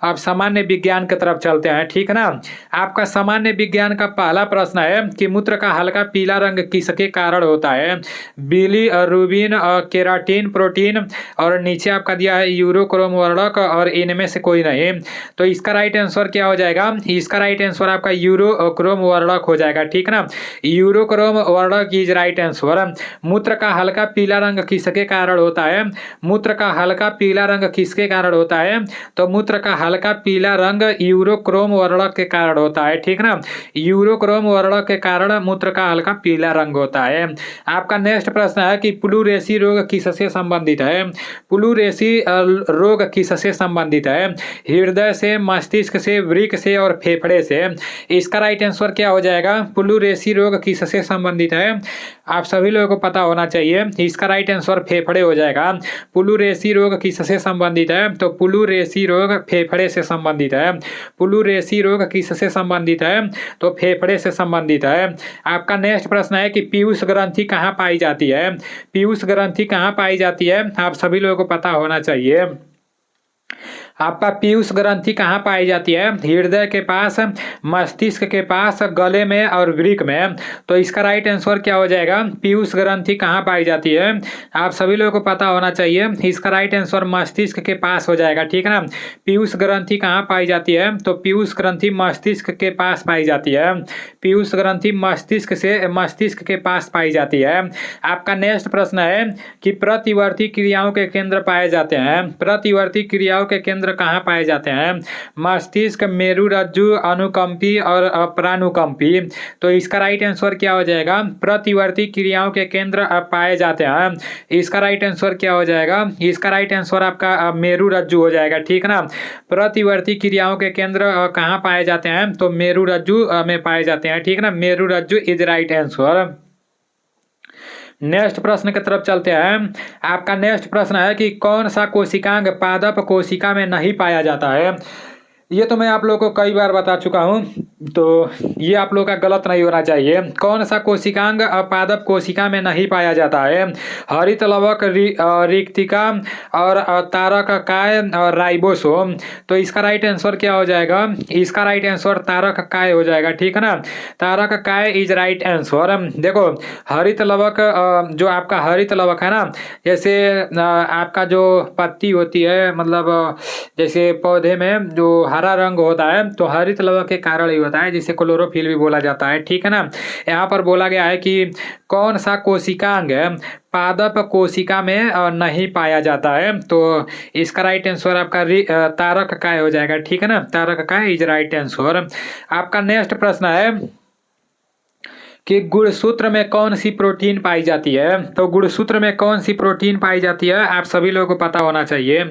अब सामान्य विज्ञान की तरफ चलते हैं, ठीक है ना। आपका सामान्य विज्ञान का पहला प्रश्न है कि मूत्र का हल्का पीला रंग किसके कारण होता है? बिलीरुबिन, केराटिन, प्रोटीन और नीचे आपका दिया है यूरोक्रोम वर्णक और इनमें से कोई नहीं। तो इसका राइट आंसर क्या हो जाएगा? इसका राइट आंसर आपका यूरोक्रोम वर्णक हो जाएगा, ठीक है ना। यूरोक्रोम वर्णक इज राइट आंसर। मूत्र का हल्का पीला रंग किसके कारण होता है? मूत्र का हल्का पीला रंग किसके कारण होता है? तो मूत्र का हल्का पीला रंग यूरोक्रोम वर्णक के कारण होता है, ठीक ना। यूरोक्रोम वर्णक के कारण मूत्र का हल्का पीला रंग होता है। आपका नेक्स्ट प्रश्न है कि प्लूरेसी रोग किससे संबंधित है? प्लूरेसी रोग किससे संबंधित है? हृदय से, मस्तिष्क से, वृक्क से और फेफड़े से। इसका राइट आंसर क्या हो जाएगा? प्लूरेसी रोग किससे संबंधित है? आप सभी लोगों को पता होना चाहिए, इसका राइट आंसर फेफड़े हो जाएगा। प्लूरेसी रोग किससे संबंधित है? तो प्लूरेसी रोग फेफड़े से संबंधित है। प्लूरेसी रोग किससे संबंधित है? तो फेफड़े से संबंधित है। आपका नेक्स्ट प्रश्न है कि पीयूष ग्रंथि कहाँ पाई जाती है? पीयूष ग्रंथि कहाँ पाई जाती है? आप सभी लोगों को पता होना चाहिए। आपका पीयूष ग्रंथि कहाँ पाई जाती है? हृदय के पास, मस्तिष्क के पास, गले में और वृक्क में। तो इसका राइट आंसर क्या हो जाएगा? पीयूष ग्रंथि कहाँ पाई जाती है? आप सभी लोगों को पता होना चाहिए, इसका राइट आंसर मस्तिष्क के पास हो जाएगा, ठीक है ना। पीयूष ग्रंथि कहाँ पाई जाती है? तो पीयूष ग्रंथि मस्तिष्क के पास पाई जाती है। पीयूष ग्रंथि मस्तिष्क के पास पाई जाती है। आपका नेक्स्ट प्रश्न है कि प्रतिवर्ती क्रियाओं के केंद्र पाए जाते हैं। प्रतिवर्ती क्रियाओं के केंद्र कहाँ पाए जाते हैं? मस्तिष्क, मेरुरज्जु, अनुकंपी और प्राणुकंपी। तो इसका राइट आंसर क्या हो जाएगा? प्रतिवर्ती क्रियाओं के केंद्र पाए जाते हैं। इसका राइट आंसर क्या हो जाएगा? इसका राइट आंसर आपका मेरुरज्जु हो जाएगा, ठीक है ना। प्रतिवर्ती क्रियाओं के केंद्र कहाँ पाए जाते हैं? तो मेरुरज्जु में पाए जाते हैं, ठीक है ना। मेरुरज्जु इज राइट आंसर। नेक्स्ट प्रश्न की तरफ चलते हैं। आपका नेक्स्ट प्रश्न है कि कौन सा कोशिकांग पादप कोशिका में नहीं पाया जाता है? ये तो मैं आप लोगों को कई बार बता चुका हूँ। तो ये आप लोग का गलत नहीं होना चाहिए। कौन सा कोशिकांग पादप कोशिका में नहीं पाया जाता है? हरित लवक, रिक्तिका और तारक काय और राइबोसोम। तो इसका राइट आंसर क्या हो जाएगा? इसका राइट आंसर तारक काय हो जाएगा, ठीक है ना। तारक काय इज राइट आंसर। देखो हरित लवक, जो आपका हरित लवक है ना, जैसे आपका जो पत्ती होती है, मतलब जैसे पौधे में जो हरा रंग होता है, तो हरित लवक के कारण ही होता है, जिसे क्लोरोफिल भी बोला जाता है, ठीक है ना। यहाँ पर बोला गया है कि कौन सा कोशिकांग पादप कोशिका में नहीं पाया जाता है, तो इसका राइट आंसर आपका तारक काय हो जाएगा, ठीक है ना। तारक काय इज राइट आंसर। आपका नेक्स्ट प्रश्न है कि गुणसूत्र में कौन सी प्रोटीन पाई जाती है? तो गुणसूत्र में कौन सी प्रोटीन पाई जाती है आप सभी लोगों को पता होना चाहिए।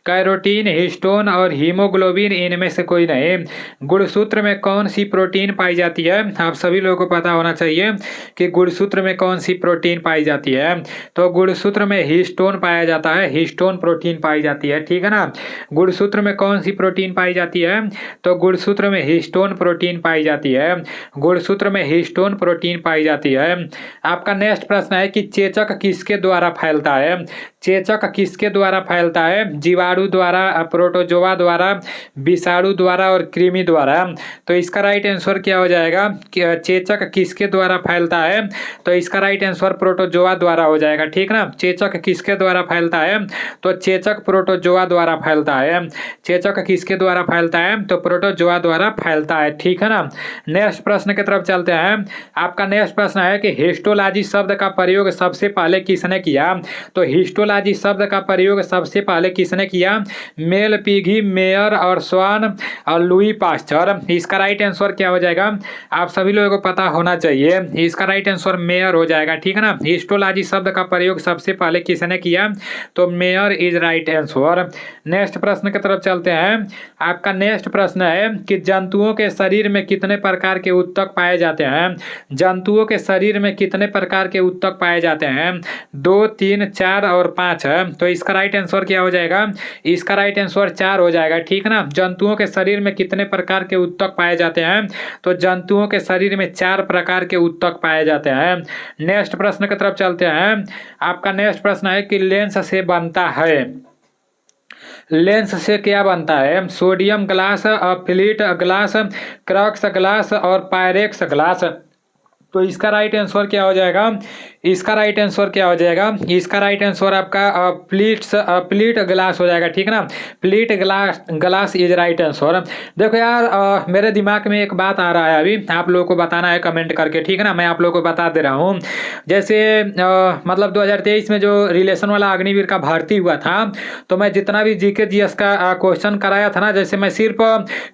कैरोटीन, हिस्टोन और हीमोग्लोबिन, इनमें से कोई नहीं। गुणसूत्र में कौन सी प्रोटीन पाई जाती है आप सभी लोगों को पता होना चाहिए कि गुणसूत्र में कौन सी प्रोटीन पाई जाती है। तो गुणसूत्र में हिस्टोन पाया जाता है, हिस्टोन प्रोटीन पाई जाती है, ठीक है ना। गुणसूत्र में कौन सी प्रोटीन पाई जाती है? तो गुणसूत्र में हिस्टोन प्रोटीन पाई जाती है, गुणसूत्र में हिस्टोन प्रोटीन पाई जाती है। आपका नेक्स्ट प्रश्न है कि चेचक किसके द्वारा फैलता है? चेचक किसके द्वारा फैलता है? जीवाणु द्वारा, प्रोटोजोआ द्वारा, विषाणु द्वारा और कृमि द्वारा। तो इसका राइट आंसर क्या हो जाएगा? चेचक किसके द्वारा फैलता है? तो इसका राइट आंसर प्रोटोजोआ द्वारा हो जाएगा, ठीक ना। चेचक किसके द्वारा फैलता है? तो चेचक प्रोटोजोआ द्वारा फैलता है। चेचक किसके द्वारा फैलता है? तो प्रोटोजोआ द्वारा फैलता है, ठीक है ना। नेक्स्ट प्रश्न की तरफ चलते हैं। आपका नेक्स्ट प्रश्न है कि हिस्टोलॉजी शब्द का प्रयोग सबसे पहले किसने किया? तो हिस्टोलॉजी शब्द का प्रयोग सबसे पहले किसने किया? मेल, पिगी, मेयर और स्वान और लुई पास्चर। इसका राइट आंसर क्या हो जाएगा? आप सभी लोगों को पता होना चाहिए। इसका राइट आंसर मेयर हो जाएगा, ठीक है ना। हिस्टोलॉजी शब्द का प्रयोग सबसे पहले किसने किया? तो mayor is right answer. Next प्रश्न की तरफ चलते हैं। आपका नेक्स्ट प्रश्न है कि जंतुओं के शरीर में कितने प्रकार के ऊतक पाए जाते हैं? जंतुओं के शरीर में कितने प्रकार के ऊतक पाए जाते हैं? 2, 3, 4 और 5 है। तो इसका राइट आंसर क्या हो जाएगा? इसका राइट आंसर 4 हो जाएगा, ठीक है ना। जंतुओं के शरीर में कितने प्रकार के ऊतक पाए जाते हैं? तो जंतुओं के शरीर में 4 प्रकार के ऊतक पाए जाते हैं। नेक्स्ट प्रश्न की तरफ चलते हैं। आपका नेक्स्ट प्रश्न है कि लेंस से बनता है, लेंस से क्या बनता है? Sodium glass, fleet glass, Crocs glass और पायरेक्स ग्लास। तो इसका राइट आंसर क्या हो जाएगा? इसका राइट आंसर क्या हो जाएगा? इसका राइट आंसर आपका प्लीट ग्लास हो जाएगा, ठीक है ना। Pleat glass is right answer. देखो यार, मेरे दिमाग में एक बात आ रहा है, अभी आप लोगों को बताना है कमेंट करके, ठीक है ना। मैं आप लोगों को बता दे रहा हूँ। जैसे मतलब 2023 में जो रिलेशन वाला अग्निवीर का भर्ती हुआ था, तो मैं जितना भी जीके जीएस का क्वेश्चन कराया था ना, जैसे मैं सिर्फ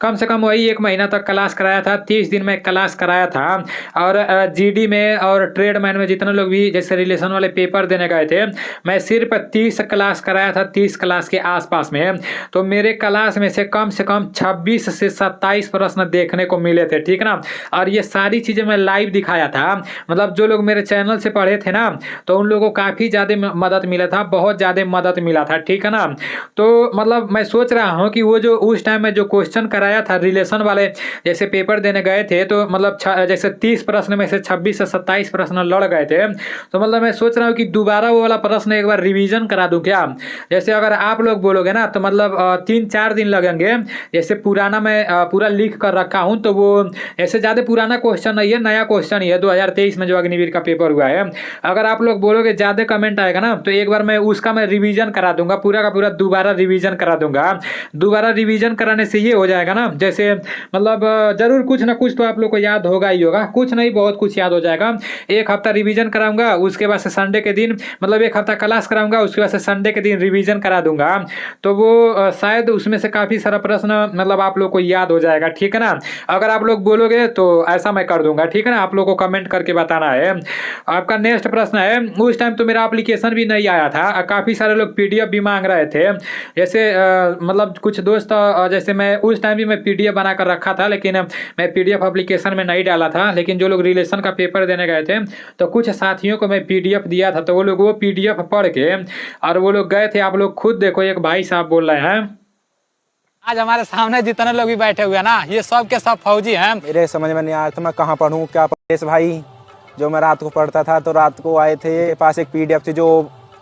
कम से कम वही 1 महीना तक क्लास कराया था, 30 दिन में क्लास कराया था। और जीडी में और ट्रेडमैन में जितने लोग भी जैसे रिलेशन वाले पेपर देने गए थे, मैं सिर्फ 30 क्लास कराया था, 30 क्लास के आसपास में। तो मेरे क्लास में से कम 26 से 27 प्रश्न देखने को मिले थे, ठीक ना। और ये सारी चीजें मैं लाइव दिखाया था। मतलब जो लोग मेरे चैनल से पढ़े थे ना, तो उन लोगों को काफी ज्यादा मदद मिला था, बहुत ज्यादा मदद मिला था, ठीक है ना। तो मतलब मैं सोच रहा हूँ कि वो जो उस टाइम में जो क्वेश्चन कराया था रिलेशन वाले, जैसे पेपर देने गए थे, तो मतलब जैसे 30 प्रश्न में से 26 से 27 प्रश्न लड़ गए थे। तो मतलब मैं सोच रहा हूँ कि दोबारा वो वाला प्रश्न एक बार रिवीजन करा दूं क्या। जैसे अगर आप लोग बोलोगे ना, तो मतलब 3-4 दिन लगेंगे। जैसे पुराना मैं पूरा लिख कर रखा हूँ, तो वो ऐसे ज़्यादा पुराना क्वेश्चन नहीं है, नया क्वेश्चन ही है 2023 में जो अग्निवीर का पेपर हुआ है। अगर आप लोग बोलोगे ज़्यादा कमेंट आएगा ना, तो एक बार मैं उसका मैं रिवीजन करा दूंगा, पूरा का पूरा दोबारा रिवीजन करा दूंगा। दोबारा रिवीजन कराने से ये हो जाएगा ना, जैसे मतलब जरूर कुछ ना कुछ तो आप लोग को याद होगा ही होगा, कुछ नहीं बहुत कुछ याद हो जाएगा। एक हफ्ता रिवीजन कराऊंगा, उसके बाद से संडे के दिन, मतलब एक हफ्ता क्लास कराऊंगा, उसके बाद से संडे के दिन रिवीजन करा दूंगा। तो वो शायद उसमें से काफी सारा प्रश्न मतलब आप लोग को याद हो जाएगा, ठीक है ना। अगर आप लोग बोलोगे तो ऐसा मैं कर दूंगा, ठीक है ना। आप लोग को कमेंट करके बताना है। आपका नेक्स्ट प्रश्न है, उस टाइम तो मेरा एप्लीकेशन भी नहीं आया था, काफी सारे लोग पीडीएफ भी मांग रहे थे। जैसे मतलब कुछ दोस्त, जैसे मैं उस टाइम भी मैं पीडीएफ बना कर रखा था, लेकिन मैं पीडीएफ एप्लीकेशन में नहीं डाला था। लेकिन जो लोग रिलेशन का पेपर देने गए थे, तो कुछ साथियों को मैं पीडीएफ दिया था, तो वो लोग वो पीडीएफ पढ़ के और वो लोग गए थे। आप लोग खुद देखो, एक भाई साहब बोल रहे हैं आज हमारे सामने जितने लोग भी बैठे हुए हैं ना, ये सब के सब फौजी हैं। मेरे समझ में नहीं आ रहा था मैं कहाँ पढ़ूँ क्या पढ़ेश भाई। जो मैं रात को पढ़ता था तो रात को आए थे पास एक PDF थी जो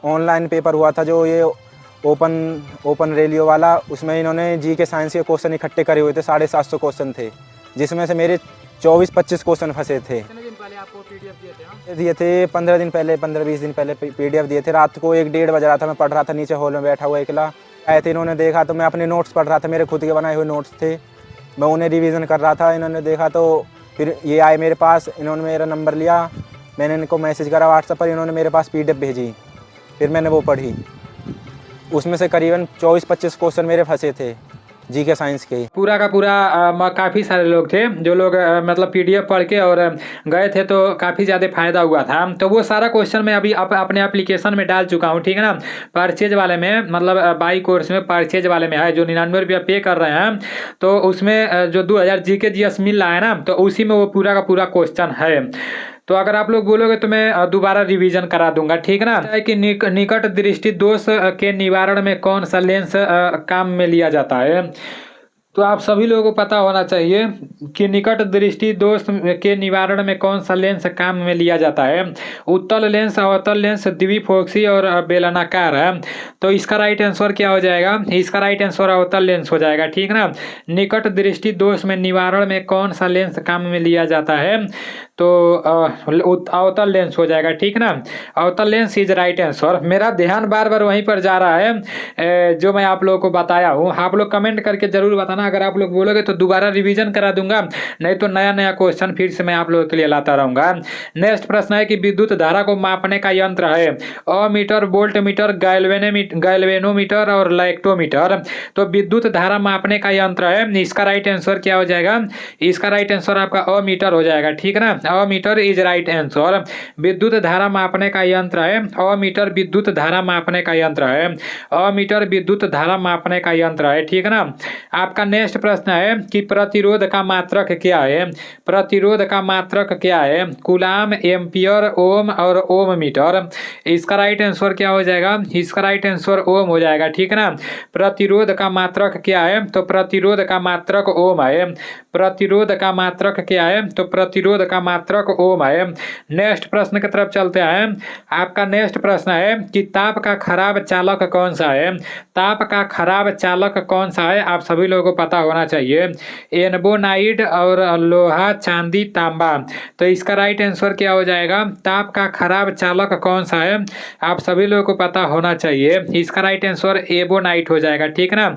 ऑनलाइन पेपर हुआ था जो ये ओपन रेलियो वाला, उसमें इन्होंने जी के साइंस के क्वेश्चन इकट्ठे करे हुए थे। 750 क्वेश्चन थे जिसमें से मेरे 24-25 क्वेश्चन फंसे थे। कितने दिन पहले आपको PDF दिए थे? दिए थे 15 दिन पहले, 15-20 दिन पहले PDF दिए थे। रात को 1-1:30 बज रहा था, मैं पढ़ रहा था नीचे हॉल में बैठा हुआ अकेला। आए थे, इन्होंने देखा तो मैं अपने नोट्स पढ़ रहा था, मेरे खुद के बनाए हुए नोट्स थे, मैं उन्हें रिवीजन कर रहा था। इन्होंने देखा तो फिर ये आए मेरे पास, इन्होंने मेरा नंबर लिया, मैंने इनको मैसेज करा व्हाट्सएप पर, इन्होंने मेरे पास PDF भेजी, फिर मैंने वो पढ़ी। उसमें से करीबन 24-25 क्वेश्चन मेरे फंसे थे जी के साइंस के। पूरा का पूरा काफ़ी सारे लोग थे जो लोग मतलब PDF पढ़ के और गए थे, तो काफ़ी ज़्यादा फायदा हुआ था। तो वो सारा क्वेश्चन मैं अभी अपने एप्लीकेशन में डाल चुका हूँ, ठीक है ना। परचेज वाले में, मतलब बाई कोर्स में परचेज वाले में है, जो 99 रुपया पे कर रहे हैं, तो उसमें जो 2000 GK GS मिल रहा है ना, तो उसी में वो पूरा का पूरा क्वेश्चन है। तो अगर आप लोग बोलोगे तो मैं दोबारा रिवीजन करा दूंगा, ठीक है ना। है कि निकट दृष्टि दोष के निवारण में कौन सा लेंस काम में लिया जाता है। तो आप सभी लोगों को पता होना चाहिए कि निकट दृष्टि दोष के निवारण में कौन सा लेंस काम में लिया जाता है। उत्तल लेंस, अवतल लेंस, द्विफोक्सी और बेलनाकार है। तो इसका राइट आंसर क्या हो जाएगा? इसका राइट आंसर अवतल लेंस हो जाएगा, ठीक ना। निकट दृष्टि दोष में निवारण में कौन सा लेंस काम में लिया जाता है? तो अवतल लेंस हो जाएगा, ठीक ना। अवतल लेंस इज राइट आंसर। मेरा ध्यान बार बार वहीं पर जा रहा है जो मैं आप लोगों को बताया हूँ। आप लोग कमेंट करके जरूर बताना, अगर आप लोग बोलोगे तो दोबारा रिवीजन करा दूंगा, नहीं तो नया नया क्वेश्चन फिर से मैं आप लोगों के लिए लाता रहूंगा। नेक्स्ट प्रश्न है कि विद्युत धारा को मापने का यंत्र है अमीटर, वोल्ट मीटर, गैल्वेनोमीटर और लैक्टोमीटर। तो विद्युत धारा मापने का यंत्र है, इसका राइट आंसर क्या हो जाएगा? इसका राइट आंसर आपका अमीटर हो जाएगा, ठीक है ना। Ammeter is right answer. विद्युत धारा मापने का यंत्र है अमीटर, विद्युत धारा मापने का यंत्र है अमीटर, विद्युत धारा मापने का यंत्र है, ठीक है ना। आपका नेक्स्ट प्रश्न है कि प्रतिरोध का मात्रक क्या है? प्रतिरोध का मात्रक क्या है? कूलाम, एम्पियर, ओम और ओम मीटर। इसका राइट आंसर क्या हो जाएगा? इसका राइट आंसर ओम हो जाएगा, ठीक है ना। प्रतिरोध का मात्रक क्या है? तो प्रतिरोध का मात्रक ओम है। प्रतिरोध का मात्रक क्या है? तो प्रतिरोध का मात्रक ओम है। नेक्स्ट प्रश्न की तरफ चलते हैं। आपका नेक्स्ट प्रश्न है कि ताप का खराब चालक कौन सा है? ताप का खराब चालक कौन सा है? आप सभी लोगों को पता होना चाहिए। एनबोनाइड और लोहा, चांदी, तांबा। तो इसका राइट आंसर क्या हो जाएगा? ताप का खराब चालक कौन सा है? आप सभी लोगों को पता होना चाहिए। इसका राइट आंसर एबोनाइट हो जाएगा, ठीक है ना।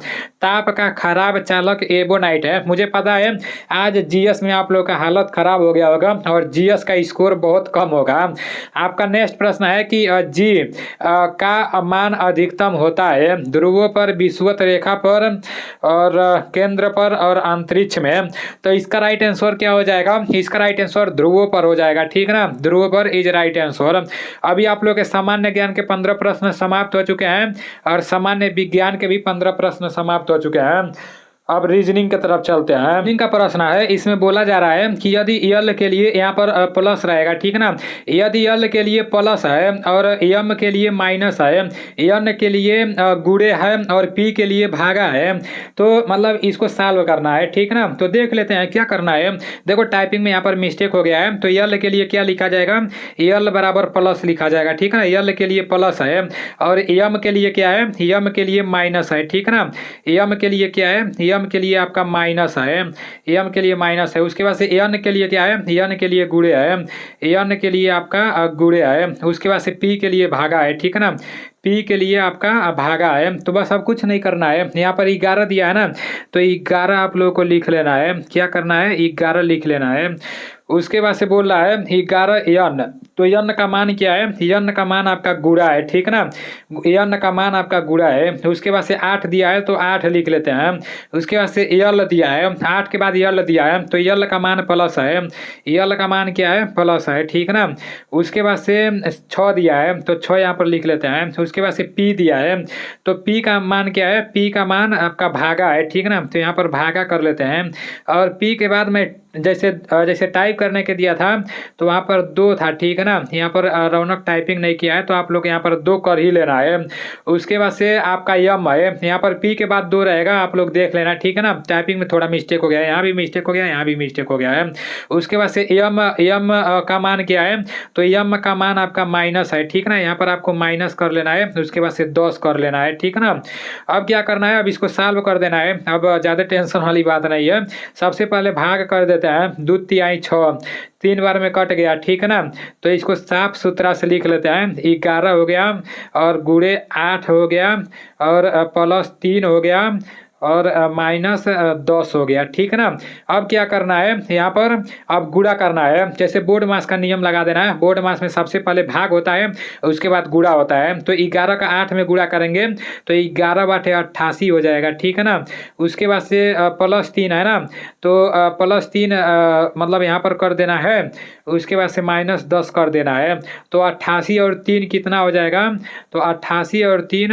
ताप का खराब चालक एबोनाइट है। मुझे पता है आज GS में आप लोग का हालत खराब हो गया होगा और GS का स्कोर बहुत कम होगा। आपका नेक्स्ट प्रश्न है कि G का मान अधिकतम होता है ध्रुवों पर, विषुवत रेखा पर और केंद्र पर और अंतरिक्ष में। तो इसका राइट आंसर क्या हो जाएगा? इसका राइट आंसर ध्रुवों पर हो जाएगा, ठीक है ना। ध्रुवों पर इज राइट आंसर। अभी आप लोग के सामान्य ज्ञान के 15 प्रश्न समाप्त हो चुके हैं और सामान्य विज्ञान के भी 15 प्रश्न समाप्त हो चुके हैं। अब रीजनिंग की तरफ चलते हैं। रीजनिंग का प्रश्न है, इसमें बोला जा रहा है कि यदि यल के लिए यहाँ पर प्लस रहेगा, ठीक है ना। यदि यल के लिए प्लस है और यम के लिए माइनस है, एन के लिए गुणे है और पी के लिए भागा है, तो मतलब इसको सॉल्व करना है, ठीक है ना। तो देख लेते हैं क्या करना है। देखो टाइपिंग में यहाँ पर मिस्टेक हो गया है, तो यल के लिए क्या लिखा जाएगा? यल बराबर प्लस लिखा जाएगा, ठीक है ना। यल के लिए प्लस है और यम के लिए क्या है? यम के लिए माइनस है, ठीक है ना। यम के लिए क्या है? यम के लिए आपका माइनस है, एम के लिए माइनस है। उसके बाद से एन के लिए क्या है? एन के लिए गुणे है, एन के लिए आपका गुणे है। उसके बाद से पी के लिए भागा है, ठीक है ना। पी के लिए आपका भागा है। तो बस अब कुछ नहीं करना है। यहाँ पर 11 दिया है ना, तो 11 आप लोगों को लिख लेना है। क्या करना है? 11 लिख लेना है। उसके बाद से बोल रहा है 11 एन, तो एन का मान क्या है? एन का मान आपका गुणा है, ठीक है ना। एन का मान आपका गुणा है। उसके बाद से 8 दिया है तो 8 लिख लेते हैं। उसके बाद से एल दिया है, 8 के बाद एल दिया है तो एल का मान प्लस है। एल का मान क्या है? प्लस है, ठीक है ना। उसके बाद से 6 दिया है तो 6 यहाँ पर लिख लेते हैं। उसके बाद से पी दिया है तो पी का मान क्या है? पी का मान आपका भागा है, ठीक है ना। तो यहाँ पर भागा कर लेते हैं और पी के बाद में जैसे टाइप करने के दिया था तो वहाँ पर 2 था, ठीक है ना। यहाँ पर रौनक टाइपिंग नहीं किया है तो आप लोग यहाँ पर 2 कर ही लेना है। उसके बाद से आपका यम है, यहाँ पर पी के बाद 2 रहेगा, आप लोग देख लेना, ठीक है ना। टाइपिंग में थोड़ा मिस्टेक हो गया है, यहाँ भी मिस्टेक हो गया है, यहाँ भी मिस्टेक हो गया है। उसके बाद से यम यम का मान क्या है, तो यम का मान आपका माइनस है, ठीक है ना। यहाँ पर आपको माइनस कर लेना है, उसके बाद से 10 कर लेना है, ठीक है ना। अब क्या करना है, अब इसको सॉल्व कर देना है। अब ज़्यादा टेंशन वाली बात नहीं है। सबसे पहले भाग कर देते हैं, 2 तिहाई 6, 3 बार में कट गया, ठीक है ना। तो इसको साफ सुथरा से लिख लेते हैं, 11 हो गया और गुणे 8 हो गया और प्लस 3 हो गया और माइनस 10 हो गया, ठीक है ना। अब क्या करना है, यहाँ पर अब गुणा करना है। जैसे बोर्ड मास का नियम लगा देना है। बोर्ड मास में सबसे पहले भाग होता है, उसके बाद गुणा होता है। तो 11 का 8 में गुणा करेंगे तो 11 बाटे 88 हो जाएगा, ठीक है ना। उसके बाद से प्लस 3 है ना, तो प्लस 3 मतलब यहाँ पर कर देना है। उसके बाद से माइनस 10 कर देना है। तो 88 और 3 कितना हो जाएगा, तो 88 और 3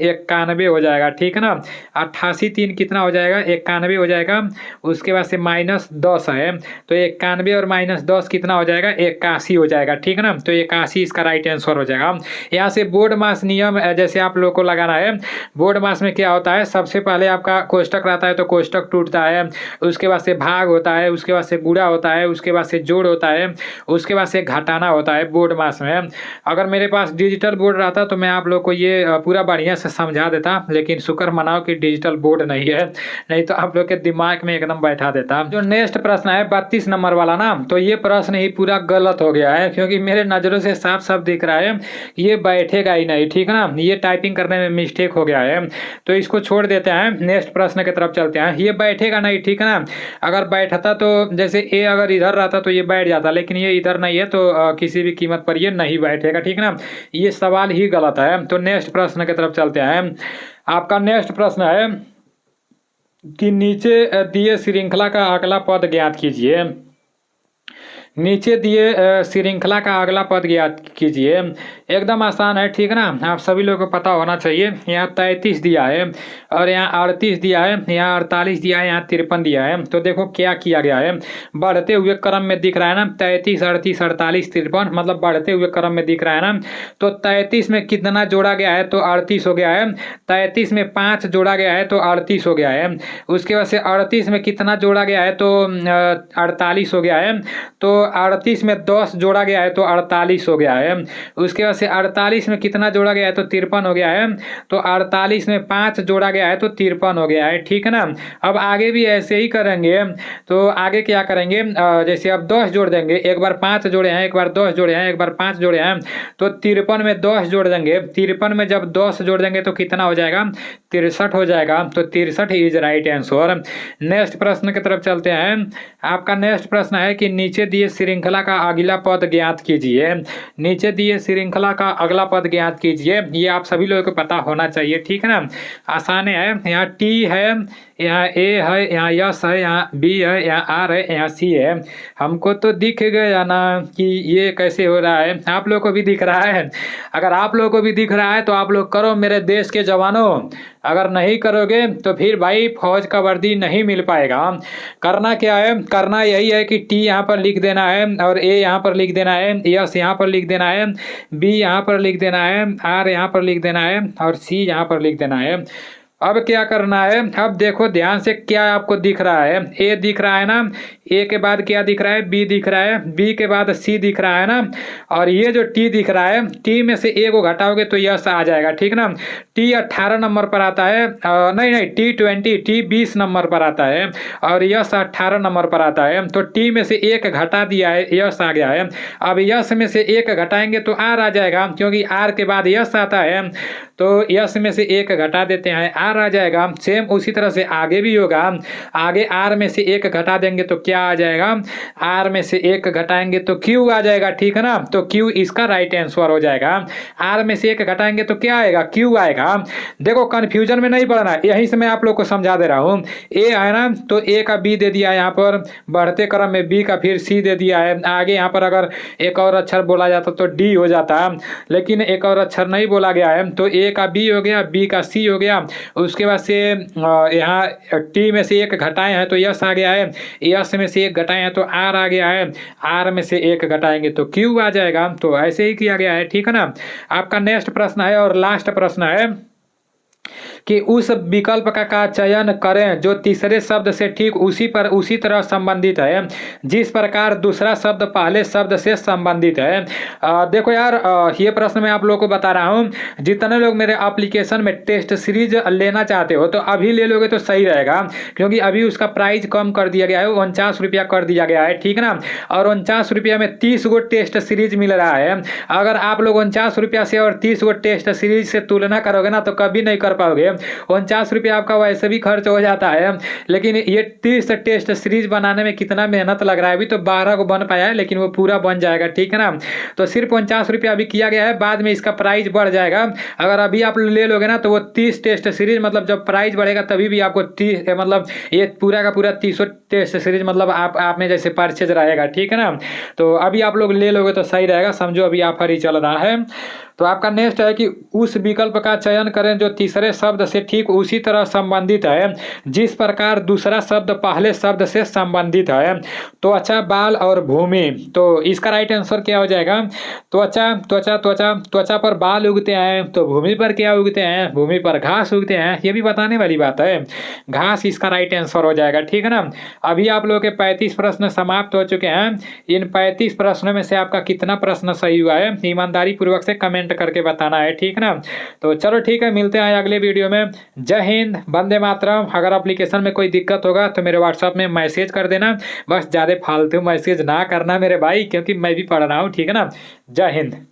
91 हो जाएगा, ठीक है ना। 88 3 कितना हो जाएगा, 91 हो जाएगा। उसके बाद से माइनस 10 है, तो 91 और माइनस 10 कितना हो जाएगा, 81 हो जाएगा, ठीक है ना। तो 81 इसका राइट आंसर हो जाएगा। यहाँ से बोर्ड मास नियम जैसे आप लोग को लगाना है। बोर्ड मास में क्या होता है, सबसे पहले आपका कोष्टक रहता है तो कोष्टक टूटता है, उसके बाद से भाग होता है, उसके बाद से गुणा होता है, उसके बाद से जोड़ होता है, उसके बाद से घटाना होता है बोर्ड मास में। अगर मेरे पास डिजिटल बोर्ड रहता तो मैं आप लोग को ये पूरा बढ़िया से समझा देता, लेकिन शुक्र मनाओ कि डिजिटल बोर्ड नहीं है, नहीं तो आप लोग के दिमाग में एकदम बैठा देता। जो नेक्स्ट प्रश्न है 32 नंबर वाला ना, तो ये प्रश्न ही पूरा गलत हो गया है, क्योंकि मेरे नज़रों से साफ साफ दिख रहा है ये बैठेगा ही नहीं, ठीक है ना। ये टाइपिंग करने में मिस्टेक हो गया है, तो इसको छोड़ देते हैं। नेक्स्ट प्रश्न की तरफ चलते हैं। ये बैठेगा नहीं, ठीक है ना। अगर बैठता तो जैसे ए अगर इधर रहता तो ये बैठ जाता, लेकिन ये इधर नहीं है तो किसी भी कीमत पर ये नहीं बैठेगा, ठीक है ना। ये सवाल ही गलत है। तो नेक्स्ट प्रश्न की तरफ चलते हैं। आपका नेक्स्ट प्रश्न है कि नीचे दिए श्रृंखला का अगला पद ज्ञात कीजिए। नीचे दिए श्रृंखला का अगला पद ज्ञात कीजिए। एकदम आसान है, ठीक है ना। आप सभी लोगों को पता होना चाहिए। यहाँ 33 दिया है और यहाँ 38 दिया है, यहाँ 48 दिया है, यहाँ 53 दिया है। तो देखो क्या किया गया है, बढ़ते हुए क्रम में दिख रहा है ना, 33 38 48 53, मतलब बढ़ते हुए क्रम में दिख रहा है ना। तो 33 में कितना जोड़ा गया है, तो 38 हो गया है। 33 में 5 जोड़ा गया है तो 38 हो गया है। उसके बाद से 38 में कितना जोड़ा गया है, तो 48 हो गया है। तो 38 में 10 जोड़ा गया है तो 48 हो गया है। उसके बाद से 48 में कितना जोड़ा गया है, तो 53 हो गया है। तो 48 में 5 जोड़ा गया है तो 53 हो गया है, ठीक है ना। अब आगे भी ऐसे ही करेंगे। तो आगे क्या करेंगे, जैसे अब 10 जोड़ देंगे, एक बार 5 जोड़े हैं, एक बार 10 जोड़े हैं, एक बार 5 जोड़े हैं, तो 53 में 10 जोड़ देंगे। 53 में जब 10 जोड़ देंगे तो कितना हो जाएगा, 63 हो जाएगा। तो 63 इज राइट आंसर। नेक्स्ट प्रश्न की तरफ चलते हैं। आपका नेक्स्ट प्रश्न है कि नीचे दिए श्रृंखला का अगला पद ज्ञात कीजिए। नीचे दिए श्रृंखला का अगला पद ज्ञात कीजिए। ये आप सभी लोगों को पता होना चाहिए, ठीक है ना। आसान है। यहाँ टी है, यहाँ ए है, यहाँ यस है, यहाँ बी है, यहाँ आर है, यहाँ सी है। हमको तो दिख गया ना कि ये कैसे हो रहा है, आप लोगों को भी दिख रहा है। अगर आप लोगों को भी दिख रहा है तो आप लोग करो मेरे देश के जवानों। अगर नहीं करोगे तो फिर भाई फौज का वर्दी नहीं मिल पाएगा। करना क्या है, करना यही है कि टी यहाँ पर लिख देना है और ए यहाँ पर लिख देना है, यस यहाँ पर लिख देना है, बी यहाँ पर लिख देना है, आर यहाँ पर लिख देना है और सी यहाँ पर लिख देना है। अब क्या करना है, अब देखो ध्यान से क्या आपको दिख रहा है। ए दिख रहा है ना, ए के बाद क्या दिख रहा है, बी दिख रहा है, बी के बाद सी दिख रहा है ना, और ये जो टी दिख रहा है, टी में से ए को घटाओगे तो यस आ जाएगा, ठीक ना। टी 18 नंबर पर आता है, नहीं टी 20, टी 20 नंबर पर आता है और यस 18 नंबर पर आता है। तो टी में से एक घटा दिया है, यस आ गया है। अब यस में से एक घटाएंगे तो आर आ जाएगा, क्योंकि आर के बाद यस आता है। तो यस में से एक घटा देते हैं, आर आ जाएगा। सेम उसी तरह से आगे भी होगा। आगे आर में से एक घटा देंगे तो क्या आ जाएगा, आर में से एक घटाएंगे तो क्यू आ जाएगा, ठीक है ना। तो क्यू इसका राइट आंसर हो जाएगा। आर में से एक घटाएंगे तो क्या आएगा, क्यू आएगा। देखो कंफ्यूजन में नहीं पड़ना, यहीं से मैं आप लोग को समझा दे रहा हूँ। ए है ना, तो ए का बी दे दिया यहाँ पर, बढ़ते क्रम में बी का फिर सी दे दिया है। आगे यहाँ पर अगर एक और अक्षर बोला जाता तो डी हो जाता, लेकिन एक और अक्षर नहीं बोला गया है। तो ए का बी हो गया, बी का सी हो गया, उसके बाद से यहाँ टी में से 1 घटाए हैं तो यस आ गया है, यस में से 1 घटाए हैं तो आर आ गया है, आर में से 1 घटाएंगे तो क्यू आ जाएगा। तो ऐसे ही किया गया है, ठीक है ना। आपका नेक्स्ट प्रश्न है और लास्ट प्रश्न है कि उस विकल्प का चयन करें जो तीसरे शब्द से ठीक उसी तरह संबंधित है जिस प्रकार दूसरा शब्द पहले शब्द से संबंधित है। देखो यार, ये प्रश्न मैं आप लोगों को बता रहा हूँ, जितने लोग मेरे एप्लीकेशन में टेस्ट सीरीज लेना चाहते हो तो अभी ले लोगे तो सही रहेगा, क्योंकि अभी उसका प्राइस कम कर दिया गया है, 49 रुपया कर दिया गया है, ठीक है ना। और 49 रुपया में 30 गो टेस्ट सीरीज मिल रहा है। अगर आप लोग 49 रुपया से और 30 गो टेस्ट सीरीज से तुलना करोगे ना तो कभी नहीं कर पाओगे। 49 रुपया आपका वैसे भी खर्च हो जाता है, लेकिन ये 30 टेस्ट सीरीज बनाने में कितना मेहनत लग रहा है। अभी तो 12 को बन पाया है, लेकिन वो पूरा बन जाएगा, ठीक है ना। तो सिर्फ 49 रुपया अभी किया गया है, बाद में इसका प्राइस बढ़ जाएगा। अगर अभी आप ले लोगे ना तो वो 30 टेस्ट सीरीज, मतलब जब प्राइस बढ़ेगा तभी भी आपको 30 मतलब ये पूरा का पूरा 30 टेस्ट सीरीज मतलब आप में जैसे परचेज रहेगा, ठीक है ना। तो अभी आप लोग ले लोगे तो सही रहेगा, समझो अभी ऑफर ही चल रहा है। तो आपका नेक्स्ट है कि उस विकल्प का चयन करें जो तीसरे शब्द से ठीक उसी तरह संबंधित है जिस प्रकार दूसरा शब्द पहले शब्द से संबंधित है। त्वचा, बाल और भूमि। तो इसका राइट आंसर क्या हो जाएगा? त्वचा, त्वचा, त्वचा, त्वचा पर बाल उगते हैं तो भूमि पर क्या उगते हैं? भूमि पर घास उगते हैं। ये भी बताने वाली बात है, घास इसका राइट आंसर हो जाएगा, ठीक है ना। अभी आप लोगों के 35 प्रश्न समाप्त हो चुके हैं। इन 35 प्रश्नों में से आपका कितना प्रश्न सही हुआ है ईमानदारी पूर्वक से कमेंट करके बताना है, ठीक है ना। तो चलो ठीक है, मिलते हैं अगले वीडियो में। जय हिंद, वंदे मातरम। अगर एप्लीकेशन में कोई दिक्कत होगा तो मेरे व्हाट्सएप में मैसेज कर देना, बस ज़्यादा फालतू मैसेज ना करना मेरे भाई, क्योंकि मैं भी पढ़ रहा हूँ, ठीक है ना। जय हिंद।